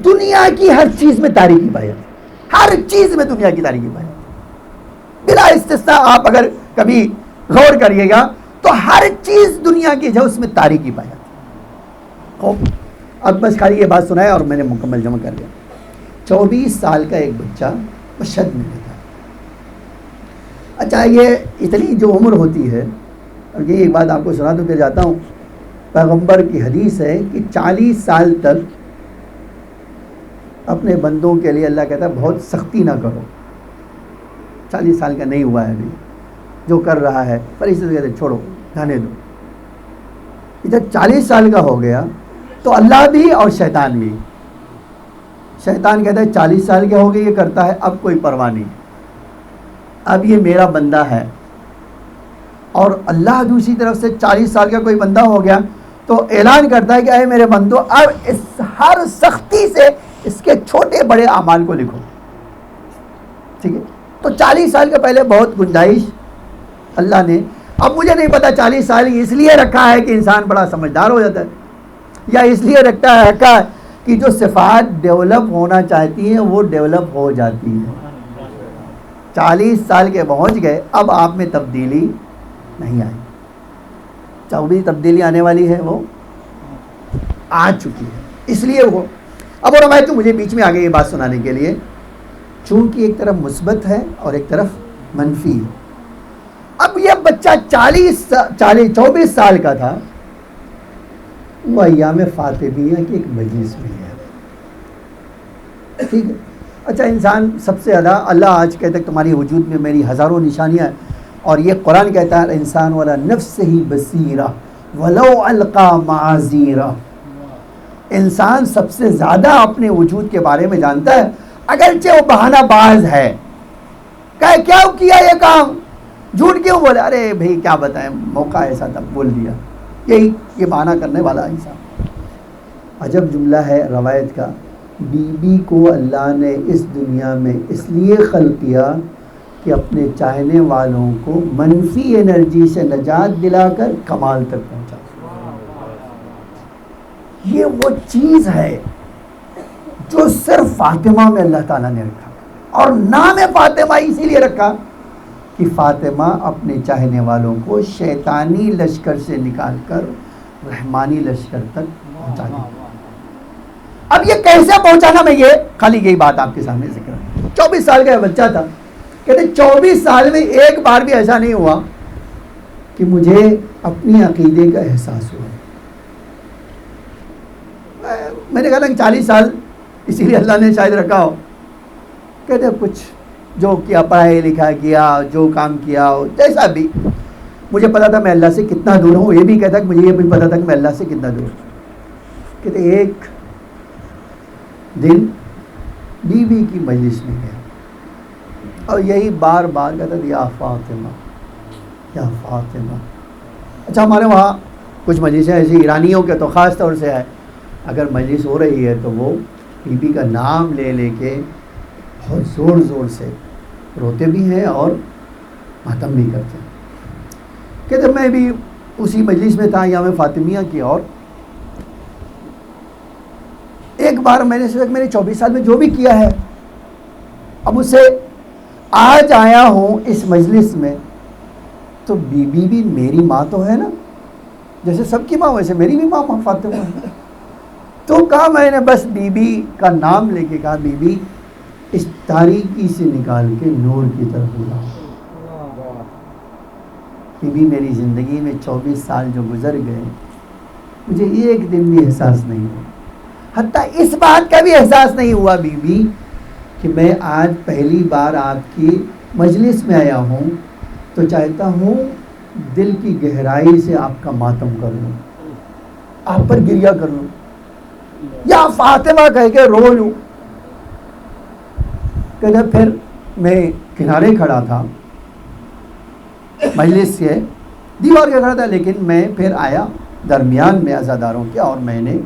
دنیا کی ہر چیز میں تاریکی پائی جاتی ہے. ہر چیز میں دنیا کی تاریکی پائی جاتی ہے بلا استثناء. آپ اگر کبھی غور کریے گا تو ہر چیز دنیا کی جو اس میں تاریکی پائی جاتی ہے. خوب اب بس خالی یہ بات سنایا اور میں نے مکمل جمع کر دیا. 24 سال کا ایک بچہ مشہد میں رہتا ہے. اچھا یہ اتنی جو عمر ہوتی ہے، اور یہ ایک بات آپ کو سنا دوں کہ جاتا ہوں، پیغمبر کی حدیث ہے کہ 40 سال تک اپنے بندوں کے لیے اللہ کہتا ہے بہت سختی نہ کرو. 40 سال کا نہیں ہوا ہے ابھی، جو کر رہا ہے پر اسی سے کہتے ہیں چھوڑو جانے دو. ادھر 40 سال کا ہو گیا تو اللہ بھی اور شیطان بھی. شیطان کہتا ہے 40 سال کے ہو گئے یہ کرتا ہے، اب کوئی پرواہ نہیں، اب یہ میرا بندہ ہے. اور اللہ دوسری طرف سے 40 سال کا کوئی بندہ ہو گیا تو اعلان کرتا ہے کہ اے میرے بندو اب اس ہر سختی سے اس کے چھوٹے بڑے اعمال کو لکھو. ٹھیک ہے، تو 40 سال کے پہلے بہت گنجائش اللہ نے. اب مجھے نہیں پتا 40 سال اس لیے رکھا ہے کہ انسان بڑا سمجھدار ہو جاتا ہے، یا اس لیے رکھا ہے کہ جو صفات ڈیولپ ہونا چاہتی ہیں وہ ڈیولپ ہو جاتی ہیں. 40 سال کے پہنچ گئے، اب آپ میں تبدیلی نہیں آئی. جو بھی تبدیلی آنے والی ہے وہ آ چکی ہے. اس لیے وہ اب اور میں تو مجھے بیچ میں آگے یہ بات سنانے کے لیے، چونکہ ایک طرف مثبت ہے اور ایک طرف منفی. اب یہ بچہ 24 سال کا تھا، وہ ایام فاطمیہ کی ایک مجلس میں ہے. ٹھیک ہے. اچھا انسان سب سے زیادہ اللہ آج کہتا ہے تمہاری وجود میں میری ہزاروں نشانیاں ہیں، اور یہ قرآن کہتا ہے انسان والا نفس ہی بصیرہ ولو القا معاذیرہ. انسان سب سے زیادہ اپنے وجود کے بارے میں جانتا ہے، اگرچہ وہ بہانہ باز ہے. کہ کیا کیا یہ کام، جھوٹ کیوں بولے، ارے بھائی کیا بتائیں موقع ایسا تھا بول دیا. یہ بہانہ کرنے والا انسان. عجب جملہ ہے روایت کا، بی بی کو اللہ نے اس دنیا میں اس لیے خلق کیا کہ اپنے چاہنے والوں کو منفی انرجی سے نجات دلا کر کمال تک پہنچا. یہ وہ چیز ہے جو صرف فاطمہ میں اللہ تعالیٰ نے رکھا، اور نام فاطمہ اسی لیے رکھا کہ فاطمہ اپنے چاہنے والوں کو شیطانی لشکر سے نکال کر رحمانی لشکر تک پہنچا دیا. اب یہ کیسے پہنچانا، میں یہ خالی یہی بات آپ کے سامنے ذکر ہے. 24 سال کا بچہ تھا، کہتے 24 سال میں ایک بار بھی ایسا نہیں ہوا کہ مجھے اپنی عقیدے کا احساس ہوا. میں نے کہا کہ 40 سال اسی لیے اللہ نے شاید رکھا ہو. کہتے کچھ جو کیا، پڑھائی لکھا کیا، جو کام کیا ہو، جیسا بھی مجھے پتا تھا میں اللہ سے کتنا دور ہوں. یہ بھی کہتا کہ مجھے یہ بھی پتا تھا کہ میں اللہ سے کتنا دور ہوں. کہتے ایک دن بیوی کی مجلس میں گیا اور یہی بار بار کہتا تھا یا فاطمہ یا فاطمہ. اچھا ہمارے وہاں کچھ مجلسیں ایسی ایرانیوں کے تو خاص طور سے ہے، اگر مجلس ہو رہی ہے تو وہ بیوی کا نام لے لے کے بہت زور زور سے روتے بھی ہیں اور ماتم بھی کرتے ہیں. کہتے میں بھی اسی مجلس میں تھا یہاں میں فاطمیہ کی، اور ایک بار میں نے سوچا کہ میں نے 24 سال میں جو بھی کیا ہے، اب اسے آج آیا ہوں اس مجلس میں تو بی بی بھی میری ماں تو ہے نا، جیسے سب کی ماں ویسے میری بھی ماں فاطمہ ہے. تو کہا میں نے بس بی بی کا نام لے کے کہا بی بی اس تاریکی سے نکال کے نور کی طرف لاؤ. بی بی میری زندگی میں 24 سال جو گزر گئے مجھے ایک دن بھی احساس نہیں ہوا. حتیٰ اس بات کا بھی احساس نہیں ہوا بی بی کہ میں آج پہلی بار آپ کی مجلس میں آیا ہوں تو چاہتا ہوں دل کی گہرائی سے آپ کا ماتم کر لوں, آپ پر گریہ کر لوں, یا فاطمہ کہہ کے رو لوں. کہ پھر میں کنارے کھڑا تھا, مجلس سے دیوار کے کھڑا تھا, لیکن میں پھر آیا درمیان میں عزاداروں کے, اور میں نے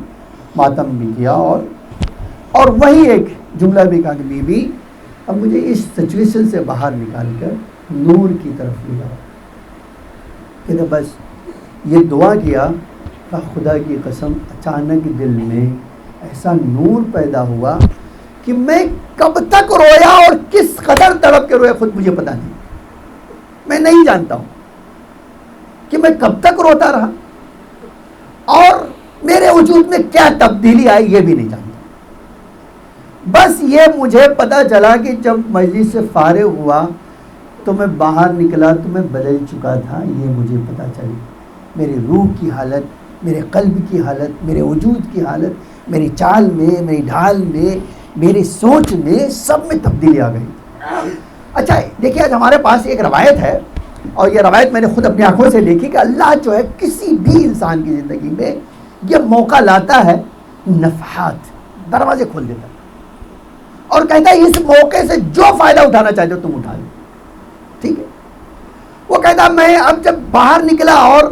ماتم بھی کیا, اور وہی ایک جملہ بھی کہا کہ بی بی اب مجھے اس سچویشن سے باہر نکال کر نور کی طرف لے جاؤ. کہ بس یہ دعا کیا کہ خدا کی قسم اچانک دل میں ایسا نور پیدا ہوا کہ میں کب تک رویا اور کس قدر تڑپ کے رویا خود مجھے پتا نہیں, میں نہیں جانتا ہوں کہ میں کب تک روتا رہا اور میرے وجود میں کیا تبدیلی آئی یہ بھی نہیں جانتا. بس یہ مجھے پتا چلا کہ جب مجلس سے فارغ ہوا تو میں باہر نکلا تو میں بدل چکا تھا, یہ مجھے پتا چلی. میری روح کی حالت, میرے قلب کی حالت, میرے وجود کی حالت, میری چال میں, میری ڈھال میں, میری سوچ میں, سب میں تبدیلی آ گئی. اچھا دیکھیے, آج ہمارے پاس ایک روایت ہے, اور یہ روایت میں نے خود اپنی آنکھوں سے دیکھی کہ اللہ جو ہے کسی بھی انسان کی زندگی میں یہ موقع لاتا ہے, نفحات, دروازے کھول دیتا ہے اور کہتا ہے اس موقع سے جو فائدہ اٹھانا چاہتے ہو تم اٹھا لو. ٹھیک ہے, وہ کہتا میں اب جب باہر نکلا اور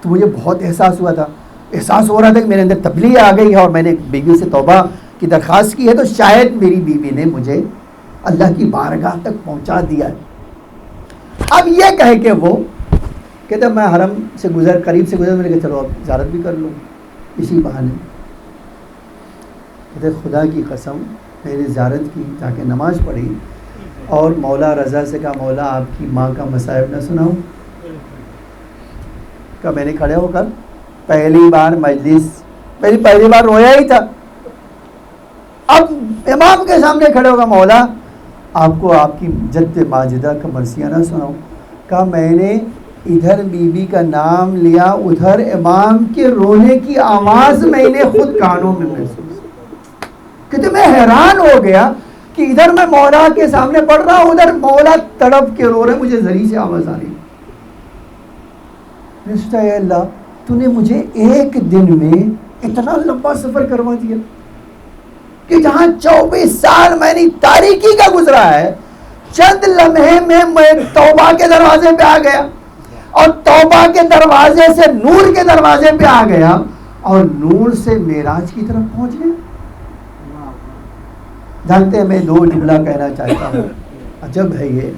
تو مجھے بہت احساس ہوا تھا, احساس ہو رہا تھا کہ میرے اندر تبلیغ آ گئی ہے اور میں نے بیوی سے توبہ کی درخواست کی ہے, تو شاید میری بیوی نے مجھے اللہ کی بارگاہ تک پہنچا دیا ہے. اب یہ کہے کہ وہ کہتا میں حرم سے قریب سے گزر, میں نے کہا چلو اب زیارت بھی کر لوں اسی بہانے. کہتے خدا کی قسم میں نے زیارت کی, جا کے نماز پڑھی اور مولا رضا سے کہا مولا آپ کی ماں کا مصائب نہ سناؤں. کہ میں نے کھڑے ہو کر پہلی بار مجلس, پہلی بار رویا ہی تھا, اب امام کے سامنے کھڑے ہوگا مولا آپ کو آپ کی جد ماجدہ کا مرثیہ نہ سناؤں. کہا میں نے ادھر بی بی کا نام لیا, ادھر امام کے رونے کی آواز میں نے خود کانوں میں محسوس. کہتے میں حیران ہو گیا کہ ادھر میں مولا کے سامنے پڑھ رہا ہوں, ادھر مولا تڑپ کے رو رہے, مجھے ذری سے آواز آ رہی. میں سوچا اے اللہ تو نے مجھے ایک دن میں اتنا لمبا سفر کروا دیا کہ جہاں 24 سال میں نے تاریکی کا گزرا ہے, چند لمحے میں توبہ کے دروازے پہ آ گیا, اور توبہ کے دروازے سے نور کے دروازے پہ آ گیا, اور نور سے معراج کی طرف پہنچ گیا. جانتے ہیں میں 2 جملہ کہنا چاہتا ہوں, عجب ہے یہ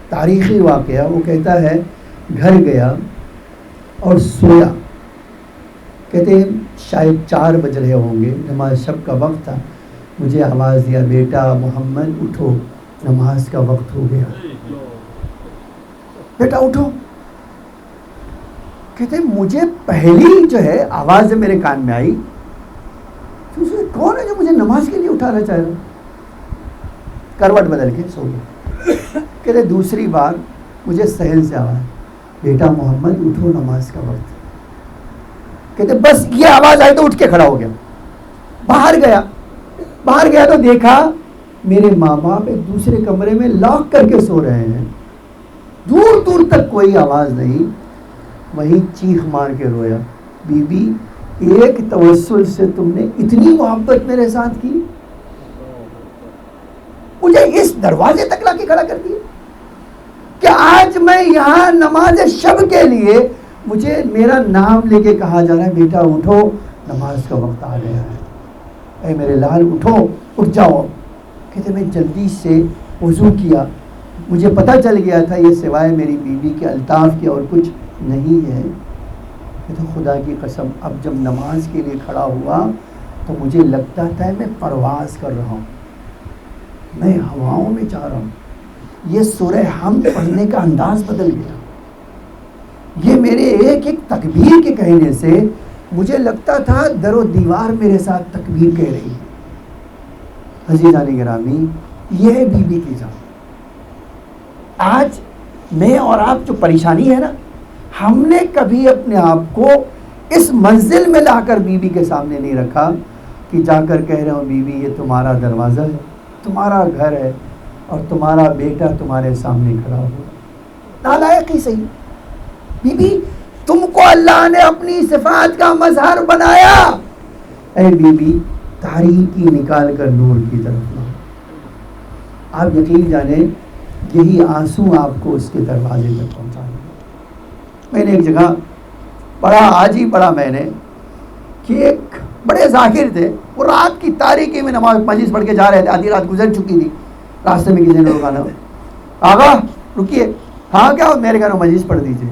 تاریخی واقعہ. وہ کہتا ہے گھر گیا اور سویا, کہتے ہیں شاید 4 بج رہے ہوں گے, نماز شب کا وقت تھا. مجھے آواز دیا بیٹا محمد اٹھو نماز کا وقت ہو گیا, بیٹا اٹھو. کہتے مجھے پہلی جو ہے آواز میرے کان میں آئی, کون ہے جو مجھے نماز کے لیے اٹھانا چاہ رہا. کروٹ بدل کے سو گیا. کہتے دوسری بار مجھے صحن سے آواز بیٹا محمد اٹھو نماز کا وقت. کہتے بس یہ آواز آئی تو اٹھ کے کھڑا ہو گیا. باہر گیا تو دیکھا میرے ماں باپ ایک دوسرے کمرے میں لاک کر کے سو رہے ہیں, دور دور تک کوئی آواز نہیں. وہیں چیخ مار کے رویا, بی بی ایک توسل سے تم نے اتنی محبت میرے ساتھ کی, مجھے اس دروازے تک لا کے کھڑا کر دیا کہ آج میں یہاں نماز شب کے لیے مجھے میرا نام لے کے کہا جا رہا ہے بیٹا اٹھو نماز کا وقت آ گیا ہے, اے میرے لال اٹھو اٹھ جاؤ. کہتے میں جلدی سے وضو کیا, مجھے پتہ چل گیا تھا یہ سوائے میری بیوی کے الطاف کے اور کچھ نہیں ہے. کہتے خدا کی قسم اب جب نماز کے لیے کھڑا ہوا تو مجھے لگتا تھا میں پرواز کر رہا ہوں, میں ہواؤں میں جا رہا ہوں. یہ سورہ حمد پڑھنے کا انداز بدل گیا. یہ میرے ایک ایک تکبیر کے کہنے سے مجھے لگتا تھا در و دیوار میرے ساتھ تکبیر کہہ رہی ہے. عزیزان گرامی, یہ ہے بی بی کی جان. آج میں اور آپ جو پریشانی ہے نا, ہم نے کبھی اپنے آپ کو اس منزل میں لا کر بیوی کے سامنے نہیں رکھا کہ جا کر کہہ رہا ہوں بیوی یہ تمہارا دروازہ ہے، تمہارا گھر ہے، اور تمہارا بیٹا تمہارے سامنے کھڑا ہو. نالائق ہی صحیح. بیوی تم کو اللہ نے اپنی صفات کا مظہر بنایا، اے بیوی تاریکی نکال کر نور کی طرف لاؤ. آپ یقین جانیں یہی آنسو آپ کو اس کے دروازے تک پہنچائیں گے. میں نے ایک جگہ پڑھا، آج ہی پڑھا میں نے، کہ ایک بڑے ذاکر تھے، وہ رات کی تاریکی میں نماز مجلس پڑھ کے جا رہے تھے، آدھی رات گزر چکی تھی، راستے میں کسی نے رکانا، آقا رکیے، ہاں کیا میرے گھر میں مجلس پڑھ دیجیے.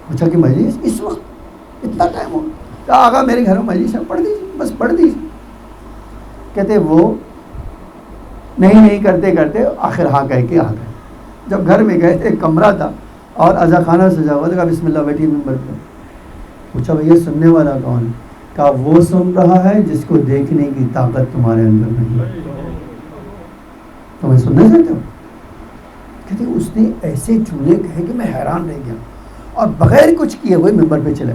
پوچھا کہ مجلس اس وقت اتنا ٹائم ہو؟ کہا آقا میرے گھر میں مجلس ہے، پڑھ دیجیے، بس پڑھ دیجیے. کہتے وہ نہیں کرتے کرتے آخر ہاں کہہ کے آ گئے. جب گھر میں گئے ایک کمرہ تھا اور عزا خانہ سجا ہوا تھا. کہا بسم اللہ بیٹھی ممبر پہ. پوچھا بھیا سننے والا کون؟ کہا وہ سن رہا ہے جس کو دیکھنے کی طاقت تمہارے اندر نہیں ہے. تمہیں سننا چاہتے ہو؟ کہتے اس نے ایسے جملے کہے کہ میں حیران رہ گیا اور بغیر کچھ کیے ہوئے ممبر پہ چلے.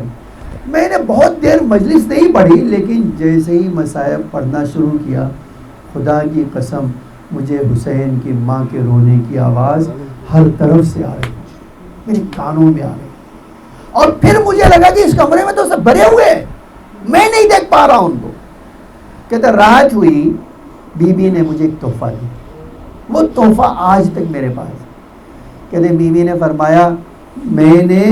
میں نے بہت دیر مجلس نہیں پڑھی، لیکن جیسے ہی مصائب پڑھنا شروع کیا، خدا کی قسم مجھے حسین کی ماں کے رونے کی آواز ہر طرف سے آ رہی، میرے کانوں میں آ رہی. اور پھر مجھے لگا کہ اس کمرے میں تو سب بھرے ہوئے ہیں، میں نہیں دیکھ پا رہا ان کو. کہتے رات ہوئی، بیوی نے مجھے ایک تحفہ دی، وہ تحفہ آج تک میرے پاس. کہتے بیوی نے فرمایا میں نے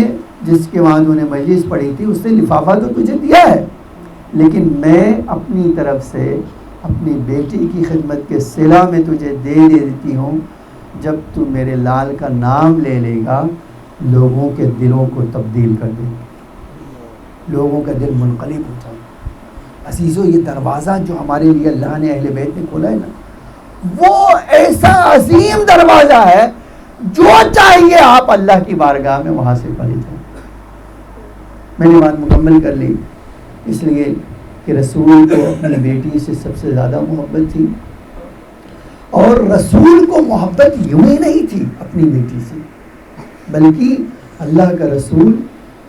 جس کے وہاں انہوں نے مجلس پڑھی تھی اس نے لفافہ تو تجھے دیا ہے، لیکن میں اپنی طرف سے اپنی بیٹی کی خدمت کے صلہ میں تجھے دے دیتی ہوں. جب تو میرے لال کا نام لے لے گا لوگوں کے دلوں کو تبدیل کر دے گا، لوگوں کا دل منقلب ہو جائے. عزیزو یہ دروازہ جو ہمارے لیے اللہ نے اہل بیت نے کھولا ہے نا، وہ ایسا عظیم دروازہ ہے، جو چاہیے آپ اللہ کی بارگاہ میں وہاں سے پڑھ جائیں. میں نے بات مکمل کر لی، اس لیے کہ رسول کو اپنی بیٹی سے سب سے زیادہ محبت تھی، اور رسول کو محبت یوں ہی نہیں تھی اپنی بیٹی سے، بلکہ اللہ کا رسول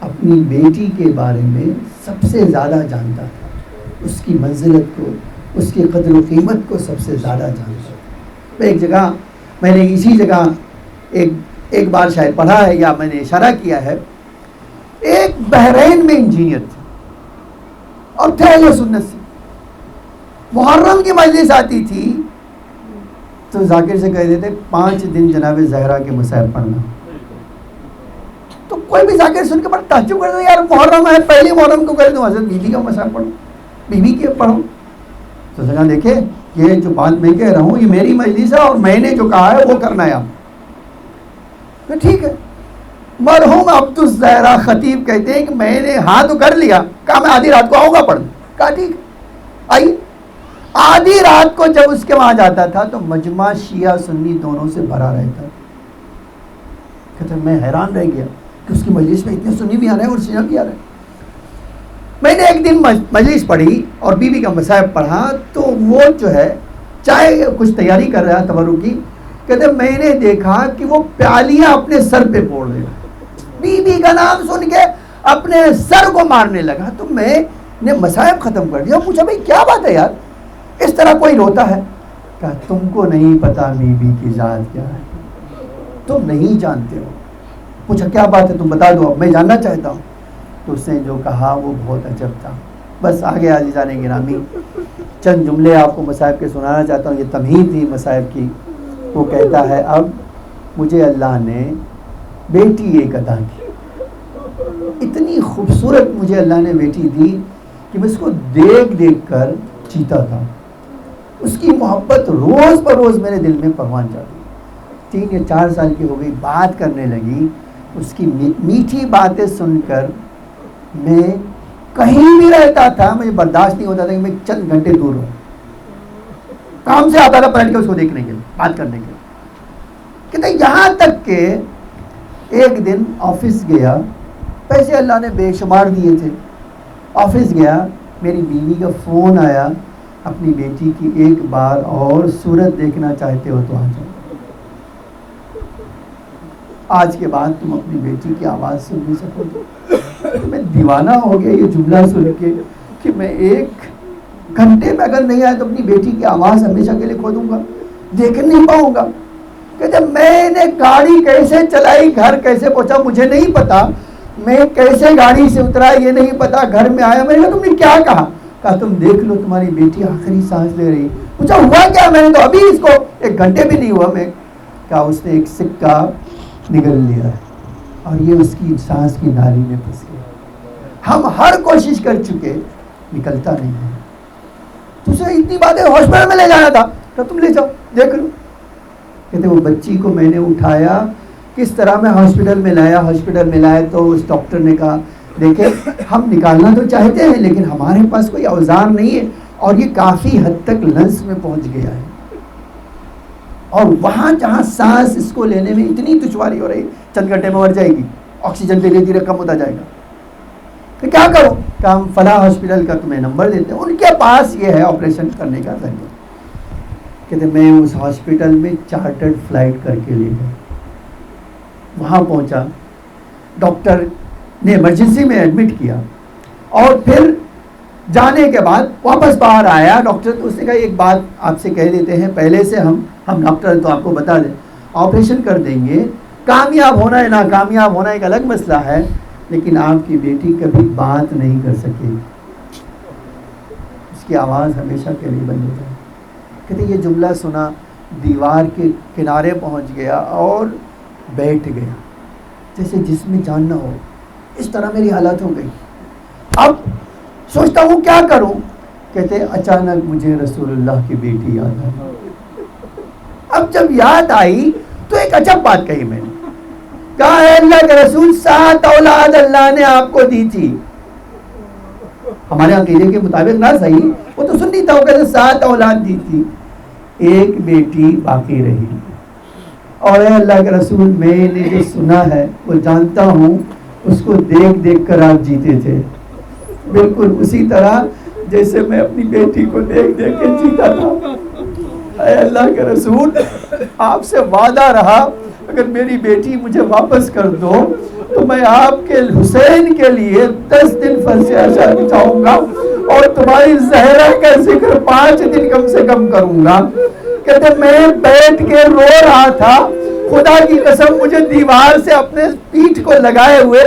اپنی بیٹی کے بارے میں سب سے زیادہ جانتا تھا، اس کی منزلت کو، اس کی قدر و قیمت کو سب سے زیادہ جانتا تھا. ایک جگہ میں نے اسی جگہ ایک بار شاید پڑھا ہے یا میں نے اشارہ کیا ہے، ایک بحرین میں انجینئر تھے اور تھے اہل سنت سے. محرم کی مجلس آتی تھی تو ذاکر سے کہہ دیتے 5 دن جناب زہرا کے مصائب پڑھنا. تو کوئی بھی ذاکر سن کے بڑا تعجب کرتا یار محرم ہے، پہلی محرم کو کہہ دوں حضرت بیوی کا مصائب پڑھو، بیوی کے پڑھو. تو سنا دیکھے یہ جو بات میں کہہ رہا ہوں یہ میری مجلس ہے اور میں نے جو کہا ہے وہ کرنا ہے آپ. ٹھیک ہے. مرحوم عبد الزہرا خطیب کہتے ہیں کہ میں نے ہاں تو کر لیا، کہا میں آدھی رات کو آؤں گا پڑھنے. کہا ٹھیک آئیے. آدھی رات کو جب اس کے وہاں جاتا تھا تو مجمع شیعہ سنی دونوں سے بھرا رہتا. کہتے میں حیران رہ گیا کہ اس کی مجلس میں اتنے سنی بھی آ رہے ہیں اور شیعہ بھی آ رہے ہیں. میں نے ایک دن مجلس پڑھی اور بیوی کا مصائب پڑھا تو وہ جو ہے چائے کچھ تیاری کر رہا تبرک کی. کہتے میں نے دیکھا کہ وہ پیالیاں اپنے سر پہ پھوڑ رہے، بیوی کا نام سن کے اپنے سر کو مارنے لگا. تو میں نے مصائب ختم کر دیا. پوچھا بھائی کیا بات ہے یار، اس طرح کوئی روتا ہے؟ کہا تم کو نہیں پتا بیوی کی ذات کیا ہے، تم نہیں جانتے ہو. پوچھا کیا بات ہے تم بتا دو، میں جاننا چاہتا ہوں. تو اس نے جو کہا وہ بہت عجب تھا. بس آگے عزیزان گرامی چند جملے آپ کو مصائب کے سنانا چاہتا ہوں، یہ تمہید تھی مصائب کی. وہ کہتا ہے اب مجھے اللہ نے بیٹی ایک عطا کی، اتنی خوبصورت مجھے اللہ نے بیٹی دی کہ میں اس کو دیکھ دیکھ کر جیتا تھا. اس کی محبت روز پر روز میرے دل میں پروان چڑھی. 3 یا 4 سال کی ہو گئی، بات کرنے لگی. اس کی میٹھی باتیں سن کر میں کہیں بھی رہتا تھا مجھے برداشت نہیں ہوتا تھا کہ میں چند گھنٹے دور ہوں. کام سے آتا تھا پلٹ کے اس کو دیکھنے کے لیے، بات کرنے کے لیے. کہتے یہاں تک کہ ایک دن آفس گیا، پیسے اللہ نے بے شمار دیے تھے. آفس گیا، میری بیوی کا فون آیا، اپنی بیٹی کی ایک بار اور صورت دیکھنا چاہتے ہو تو آ جاؤ. آج کے بعد تم اپنی بیٹی کی آواز سن نہیں سکو گے. میں دیوانہ ہو گیا یہ جملہ سن کے کہ میں 1 گھنٹے میں اگر نہیں آیا تو اپنی بیٹی کی آواز ہمیشہ کے لیے کھو دوں گا، دیکھ نہیں پاؤں گا. کہتے میں نے گاڑی کیسے چلائی، گھر کیسے پہنچا مجھے نہیں پتا، میں کیسے گاڑی سے اترا یہ نہیں پتا، گھر میں آیا. میں نے کہا تم نے کیا کہا؟ کہا تم دیکھ لو تمہاری بیٹی آخری سانس لے رہی. پوچھا ہوا کیا؟ میں نے تو ابھی اس کو 1 گھنٹے بھی نہیں ہوا. میں کہا اس نے ایک سکہ نگل لیا ہے اور یہ اس کی سانس کی نالی میں پھنس گیا. ہم ہر کوشش کر چکے، نکلتا نہیں ہے. تجھے اتنی باتیں ہاسپٹل میں لے جانا تھا. کہا تم لے جاؤ دیکھ لو. کہتے وہ بچی کو میں نے اٹھایا، کس طرح میں ہاسپٹل میں لایا. ہاسپٹل میں لایا تو اس ڈاکٹر نے کہا دیکھیں ہم نکالنا تو چاہتے ہیں لیکن ہمارے پاس کوئی اوزار نہیں ہے اور یہ کافی حد تک لنس میں پہنچ گیا ہے اور وہاں جہاں سانس اس کو لینے میں اتنی دشواری ہو رہی، چند گھنٹے میں مر جائے گی، آکسیجن دھیرے دھیرے کم ہوتا جائے گا. تو کیا کرو؟ کہ ہم فلاں ہاسپٹل کا تمہیں نمبر دیتے ہیں، ان کے پاس یہ ہے آپریشن کرنے کا ذریعہ. کہتے میں اس ہاسپٹل میں چارٹرڈ فلائٹ کر کے لے گیا. وہاں پہنچا، ڈاکٹر نے ایمرجنسی میں ایڈمٹ کیا اور پھر جانے کے بعد واپس باہر آیا. ڈاکٹر تو اس نے کہا ایک بات آپ سے کہہ دیتے ہیں پہلے سے، ہم ڈاکٹر تو آپ کو بتا دیں آپریشن کر دیں گے، کامیاب ہونا ہے ناکامیاب ہونا ایک الگ مسئلہ ہے، لیکن آپ کی بیٹی کبھی بات نہیں کر سکے گی، اس کی آواز ہمیشہ کے لیے بند ہو جائے. کہتے یہ جملہ سنا، دیوار کے کنارے پہنچ گیا اور بیٹھ گیا جیسے جس میں جان نہ ہو. اس طرح میری حالت ہو گئی. اب سوچتا ہوں کیا کروں. کہتے اچانک مجھے رسول اللہ کی بیٹی یاد آئی. اب جب یاد آئی تو ایک عجب بات کہی میں نے، کہا ہے اللہ کے رسول 7 اولاد اللہ نے آپ کو دی تھی. ہمارے عقیدے کے مطابق نہ صحیح، وہ تو سنی تھا، وہ کہتے 7 اولاد دی تھی، 1 بیٹی باقی رہی. اور اے اللہ کے رسول میں نے جو سنا ہے وہ جانتا ہوں، اس کو دیکھ دیکھ کر آپ جیتے تھے، بالکل اسی طرح جیسے میں اپنی بیٹی کو دیکھ دیکھ کے جیتا تھا. اے اللہ کے رسول آپ سے وعدہ رہا اگر میری بیٹی مجھے واپس کر دو تو میں آپ کے حسین کے لیے 10 دن فرض عشاء بچاؤں گا اور تمہاری زہرا کا ذکر 5 دن کم سے کم کروں گا. کہتے میں بیٹھ کے رو رہا تھا، خدا کی قسم مجھے دیوار سے اپنے پیٹھ کو لگائے ہوئے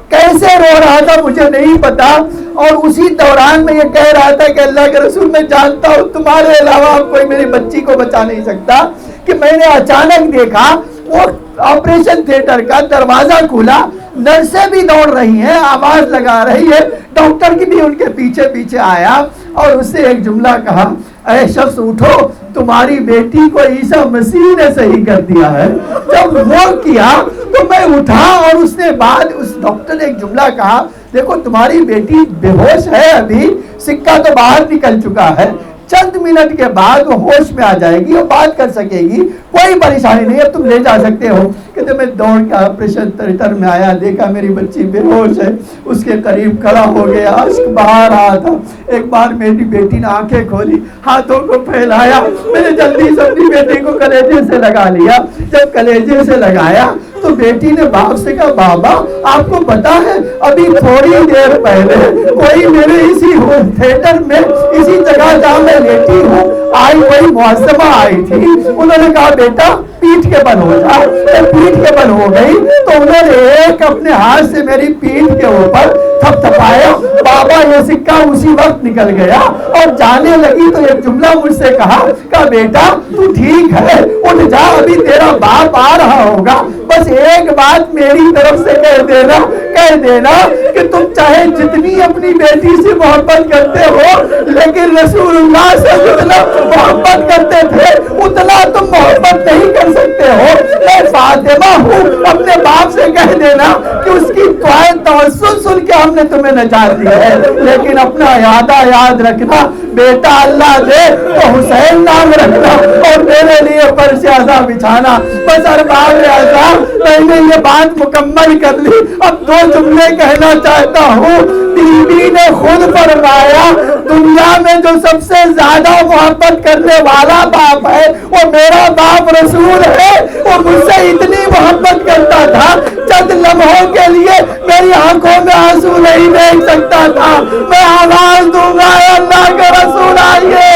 کیسے رو رہا تھا مجھے نہیں پتا. اور اسی دوران میں یہ کہہ رہا تھا کہ اللہ کے رسول میں جانتا ہوں تمہارے علاوہ کوئی میری بچی کو بچا نہیں سکتا. کہ میں نے اچانک دیکھا وہ آپریشن تھیٹر کا دروازہ کھلا، نرسیں بھی دوڑ رہی ہیں، آواز لگا رہی ہے، ڈاکٹر کی بھی ان کے پیچھے پیچھے آیا اور اس سے ایک جملہ کہا، اے شخص اٹھو، تمہاری بیٹی کو عیسیٰ مسیح نے صحیح کر دیا ہے. جب وہ کیا تو میں اٹھا اور اس نے بعد اس ڈاکٹر نے ایک جملہ کہا، دیکھو تمہاری بیٹی بے ہوش ہے، ابھی سکہ تو باہر نکل چکا ہے، چند منٹ کے بعد وہ ہوش میں آ جائے گی، وہ بات کر سکے گی، کوئی پریشانی نہیں، اب تم لے جا سکتے ہو. کہتے میں دوڑ کے آپریشن تھیٹر میں آیا، دیکھا میری بچی بے ہوش ہے، اس کے قریب کھڑا ہو گیا، اشک بہا رہا تھا. ایک بار میری بیٹی نے آنکھیں کھولی، ہاتھوں کو پھیلایا، میں نے جلدی سے اپنی بیٹی کو کلیجے سے لگا لیا. جب کلیجے سے لگایا تو بیٹی نے باپ سے کہا، بابا آپ کو پتا ہے ابھی تھوڑی دیر پہلے کوئی میرے اسی تھیٹر میں اسی جگہ جہاں میں لیٹی ہوں آئی ہوئی معصمہ آئی تھی، انہوں نے کہا بیٹا پیٹھ کے بل ہو جا. پیٹھ کے بل ہو گئی تو انہوں نے ایک اپنے ہاتھ سے میری پیٹھ کے اوپر تھپ تھپایا، بابا یہ سکہ اسی وقت نکل گیا اور جانے لگی تو ایک جملہ مجھ سے کہا بیٹا تو ٹھیک ہے، اٹھ جا، ابھی تیرا باپ آ رہا ہوگا، بس ایک بات میری طرف سے کہہ دینا کہ تم چاہے جتنی اپنی بیٹی سے محبت کرتے ہو لیکن رسول اللہ سے جتنا محبت کرتے تھے اتنا تم محبت نہیں کر سکتے ہو. میں فاطمہ ہوں، اپنے باپ سے کہہ دینا کہ اس کی دعائیں توسل سن کے ہم نے تمہیں نجات دی ہے، لیکن اپنا ارادہ یاد رکھنا، بیٹا اللہ دے تو حسین نام رکھنا اور میرے لیے فرش عزا بچھانا. بس ارباب اعظم میں نے یہ بات مکمل کر لی. اب 2 جملے کہنا چاہتا ہوں. بی بی نے خود فرمایا دنیا دنیا میں جو سب سے زیادہ محبت کرنے والا باپ ہے وہ میرا باپ رسول ہے، وہ مجھ سے اتنی محبت کرتا تھا چند لمحوں کے لیے میری آنکھوں میں آنسو نہیں دیکھ سکتا تھا، میں آواز دوں گا اے اللہ کے رسول آئیے،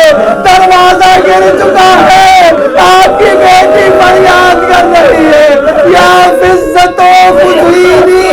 دروازہ گر چکا ہے، آپ کی بیٹی فریاد کر رہی ہے، یا فزتو خذینی،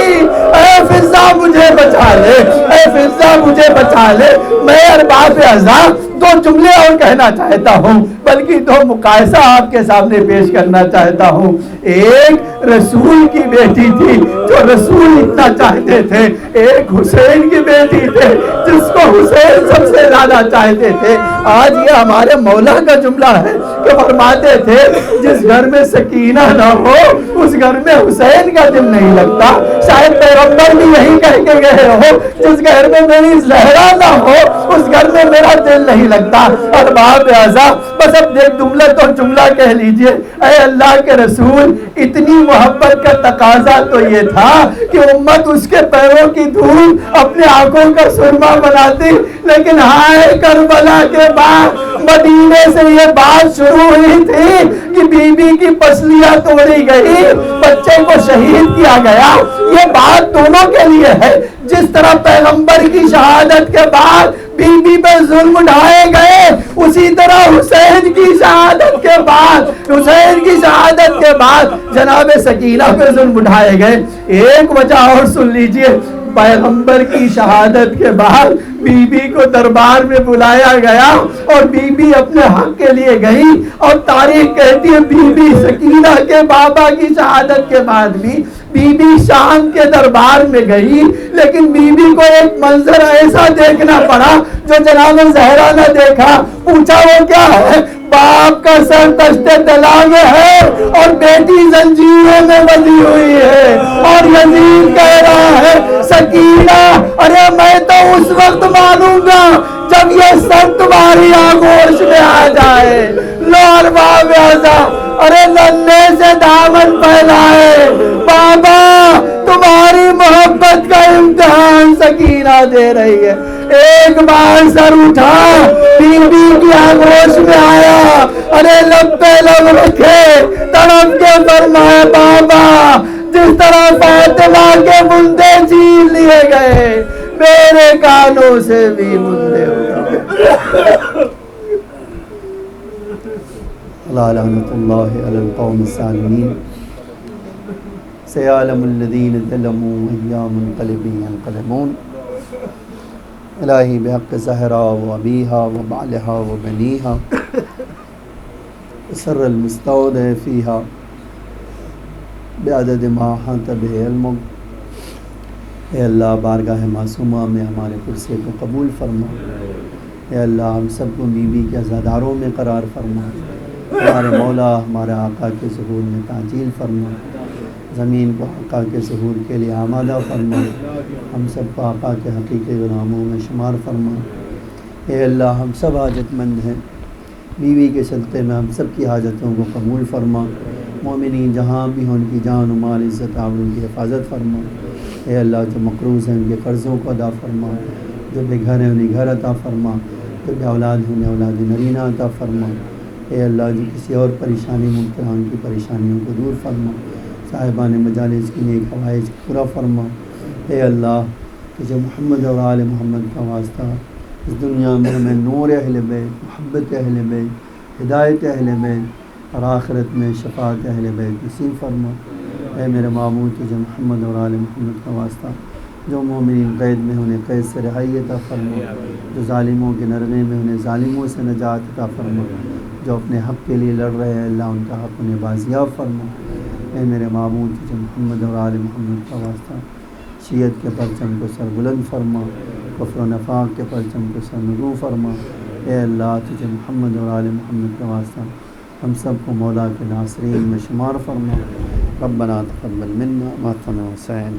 اے فضا مجھے بچا لے، اے فضا مجھے بچا لے۔ میں ارباب اعضاء دو جملے اور کہنا چاہتا ہوں، بلکہ دو مقایسہ آپ کے سامنے پیش کرنا چاہتا ہوں۔ ایک رسول کی بیٹی تھی جو رسول اتنا چاہتے تھے، ایک حسین کی بیٹی تھے جس کو حسین سب سے زیادہ چاہتے تھے۔ آج یہ ہمارے مولا کا جملہ ہے کہ فرماتے تھے جس گھر میں سکینہ نہ ہو اس گھر میں حسین کا دل نہیں لگتا۔ شاید پیغمبر بھی یہی کہہ کے گئے ہو، جس گھر میں میری زہرا نہ ہو اس گھر میں میرا دل نہیں لگتا۔ اور باپ اعزا بس اب ایک جملہ تو جملہ کہہ لیجئے، اے اللہ کے رسول، اتنی محبت کا تقاضا تو یہ تھا کہ امت اس کے پیروں کی دھول اپنے آنکھوں کا سرما بناتی، لیکن ہائے کربلا کے بعد مدینے سے یہ بات شروع ہوئی تھی کہ بی بی کی پسلیاں توڑی گئی، بچے کو شہید کیا گیا۔ یہ بات دونوں کے لیے ہے، جس طرح پیغمبر کی شہادت کے بعد بی بی پہ ظلم ڈھائے گئے، اسی طرح حسین کی شہادت کے بعد جناب سکینہ پہ ظلم اٹھائے گئے۔ ایک وجہ اور سن لیجئے، پیغمبر کی شہادت کے بعد بی بی کو دربار میں بلایا گیا اور بی بی اپنے حق کے لیے گئی، اور تاریخ کہتی ہے بی بی سکینہ کے بابا کی شہادت کے بعد بھی بی بی شام کے دربار میں گئی، لیکن بی بی کو ایک منظر ایسا دیکھنا پڑا جو جناب زہرا نے دیکھا۔ پوچھا وہ کیا ہے؟ باپ کا سر دشت دلا میں ہے اور بیٹی زنجیروں میں بندھی ہوئی ہے، اور یزید کہہ رہا ہے سکینہ ارے میں تو اس وقت مانوں گا جب یہ سر تمہاری آغوش میں آ جائے۔ لو ارباب اعزاء، ارے ننھے سے دامن پھیلائے، بابا تمہاری محبت کا امتحان سکینہ دے رہی ہے۔ ایک بار سر اٹھا، بی بی کی آغوش میں آیا، ارے لب پہ لب رکھے، تڑپ کے فرمائے بابا جس طرح فاطمہ کے بندے چھین لیے گئے میرے کانوں سے بھی بندے اٹھا۔ لعنت اللہ علی القوم الظالمین، سیعلم الذین ظلموا أی منقلب ینقلبون۔ الہی بحق زہرا و ابیہا و بعلہا و بنیہا سر المستودع فیہا بعدد ما احاط بہ علمک۔ اے اللہ بارگاہ معصومہ میں ہمارے کرسی کو قبول فرما، اے اللہ ہم سب کو بی بی کے عزاداروں میں قرار فرما، ہمارے مولا ہمارے آقا کے ظہور میں تعجیل فرما، زمین کو آقا کے ظہور کے لیے آمادہ فرما، ہم سب کو آقا کے حقیقی غلاموں میں شمار فرما۔ اے اللہ ہم سب حاجت مند ہیں، بیوی کے صدقے میں ہم سب کی حاجتوں کو قبول فرما، مومنین جہاں بھی ہوں ان کی جان و مال عزت آبرو ان کی حفاظت فرما۔ اے اللہ جو مقروض ہیں ان کے قرضوں کو ادا فرما، جو بے گھر ہیں انہیں گھر عطا فرما، جو بے اولاد ہیں انہیں اولاد نرینہ عطا فرما۔ اے اللہ جو کسی اور پریشانی مبتلا ان کی پریشانیوں کو دور فرما، صاحبان مجالس کی نیک حوائج پورا فرما۔ اے اللہ کہ جو محمد اور آل محمد کا واسطہ اس دنیا میں ہمیں نور اہل بیت، محبت اہل بیت، ہدایت اہل بیت اور آخرت میں شفاعت اہل بیت نصیب فرما۔ اے میرے معبود کہ جو محمد اور آل محمد کا واسطہ جو مومنین قید میں انہیں قید سے رہائی عطا فرما، جو ظالموں کے نرغے میں انہیں ظالموں سے نجات عطا فرما، جو اپنے حق کے لیے لڑ رہے ہیں اللہ ان کا حق انہیں بازیاب فرما۔ اے میرے معبود کہ جو محمد اور آل محمد کا واسطہ شیعت کے پرچم کو سر بلند فرما، کفر و نفاق کے پرچم کو سر نگو فرما۔ اے اللہ تجھے محمد اور آل محمد کا واسطہ ہم سب کو مولا کے ناصرین میں شمار فرما۔ ربنا تقبل منا مولانا حسین۔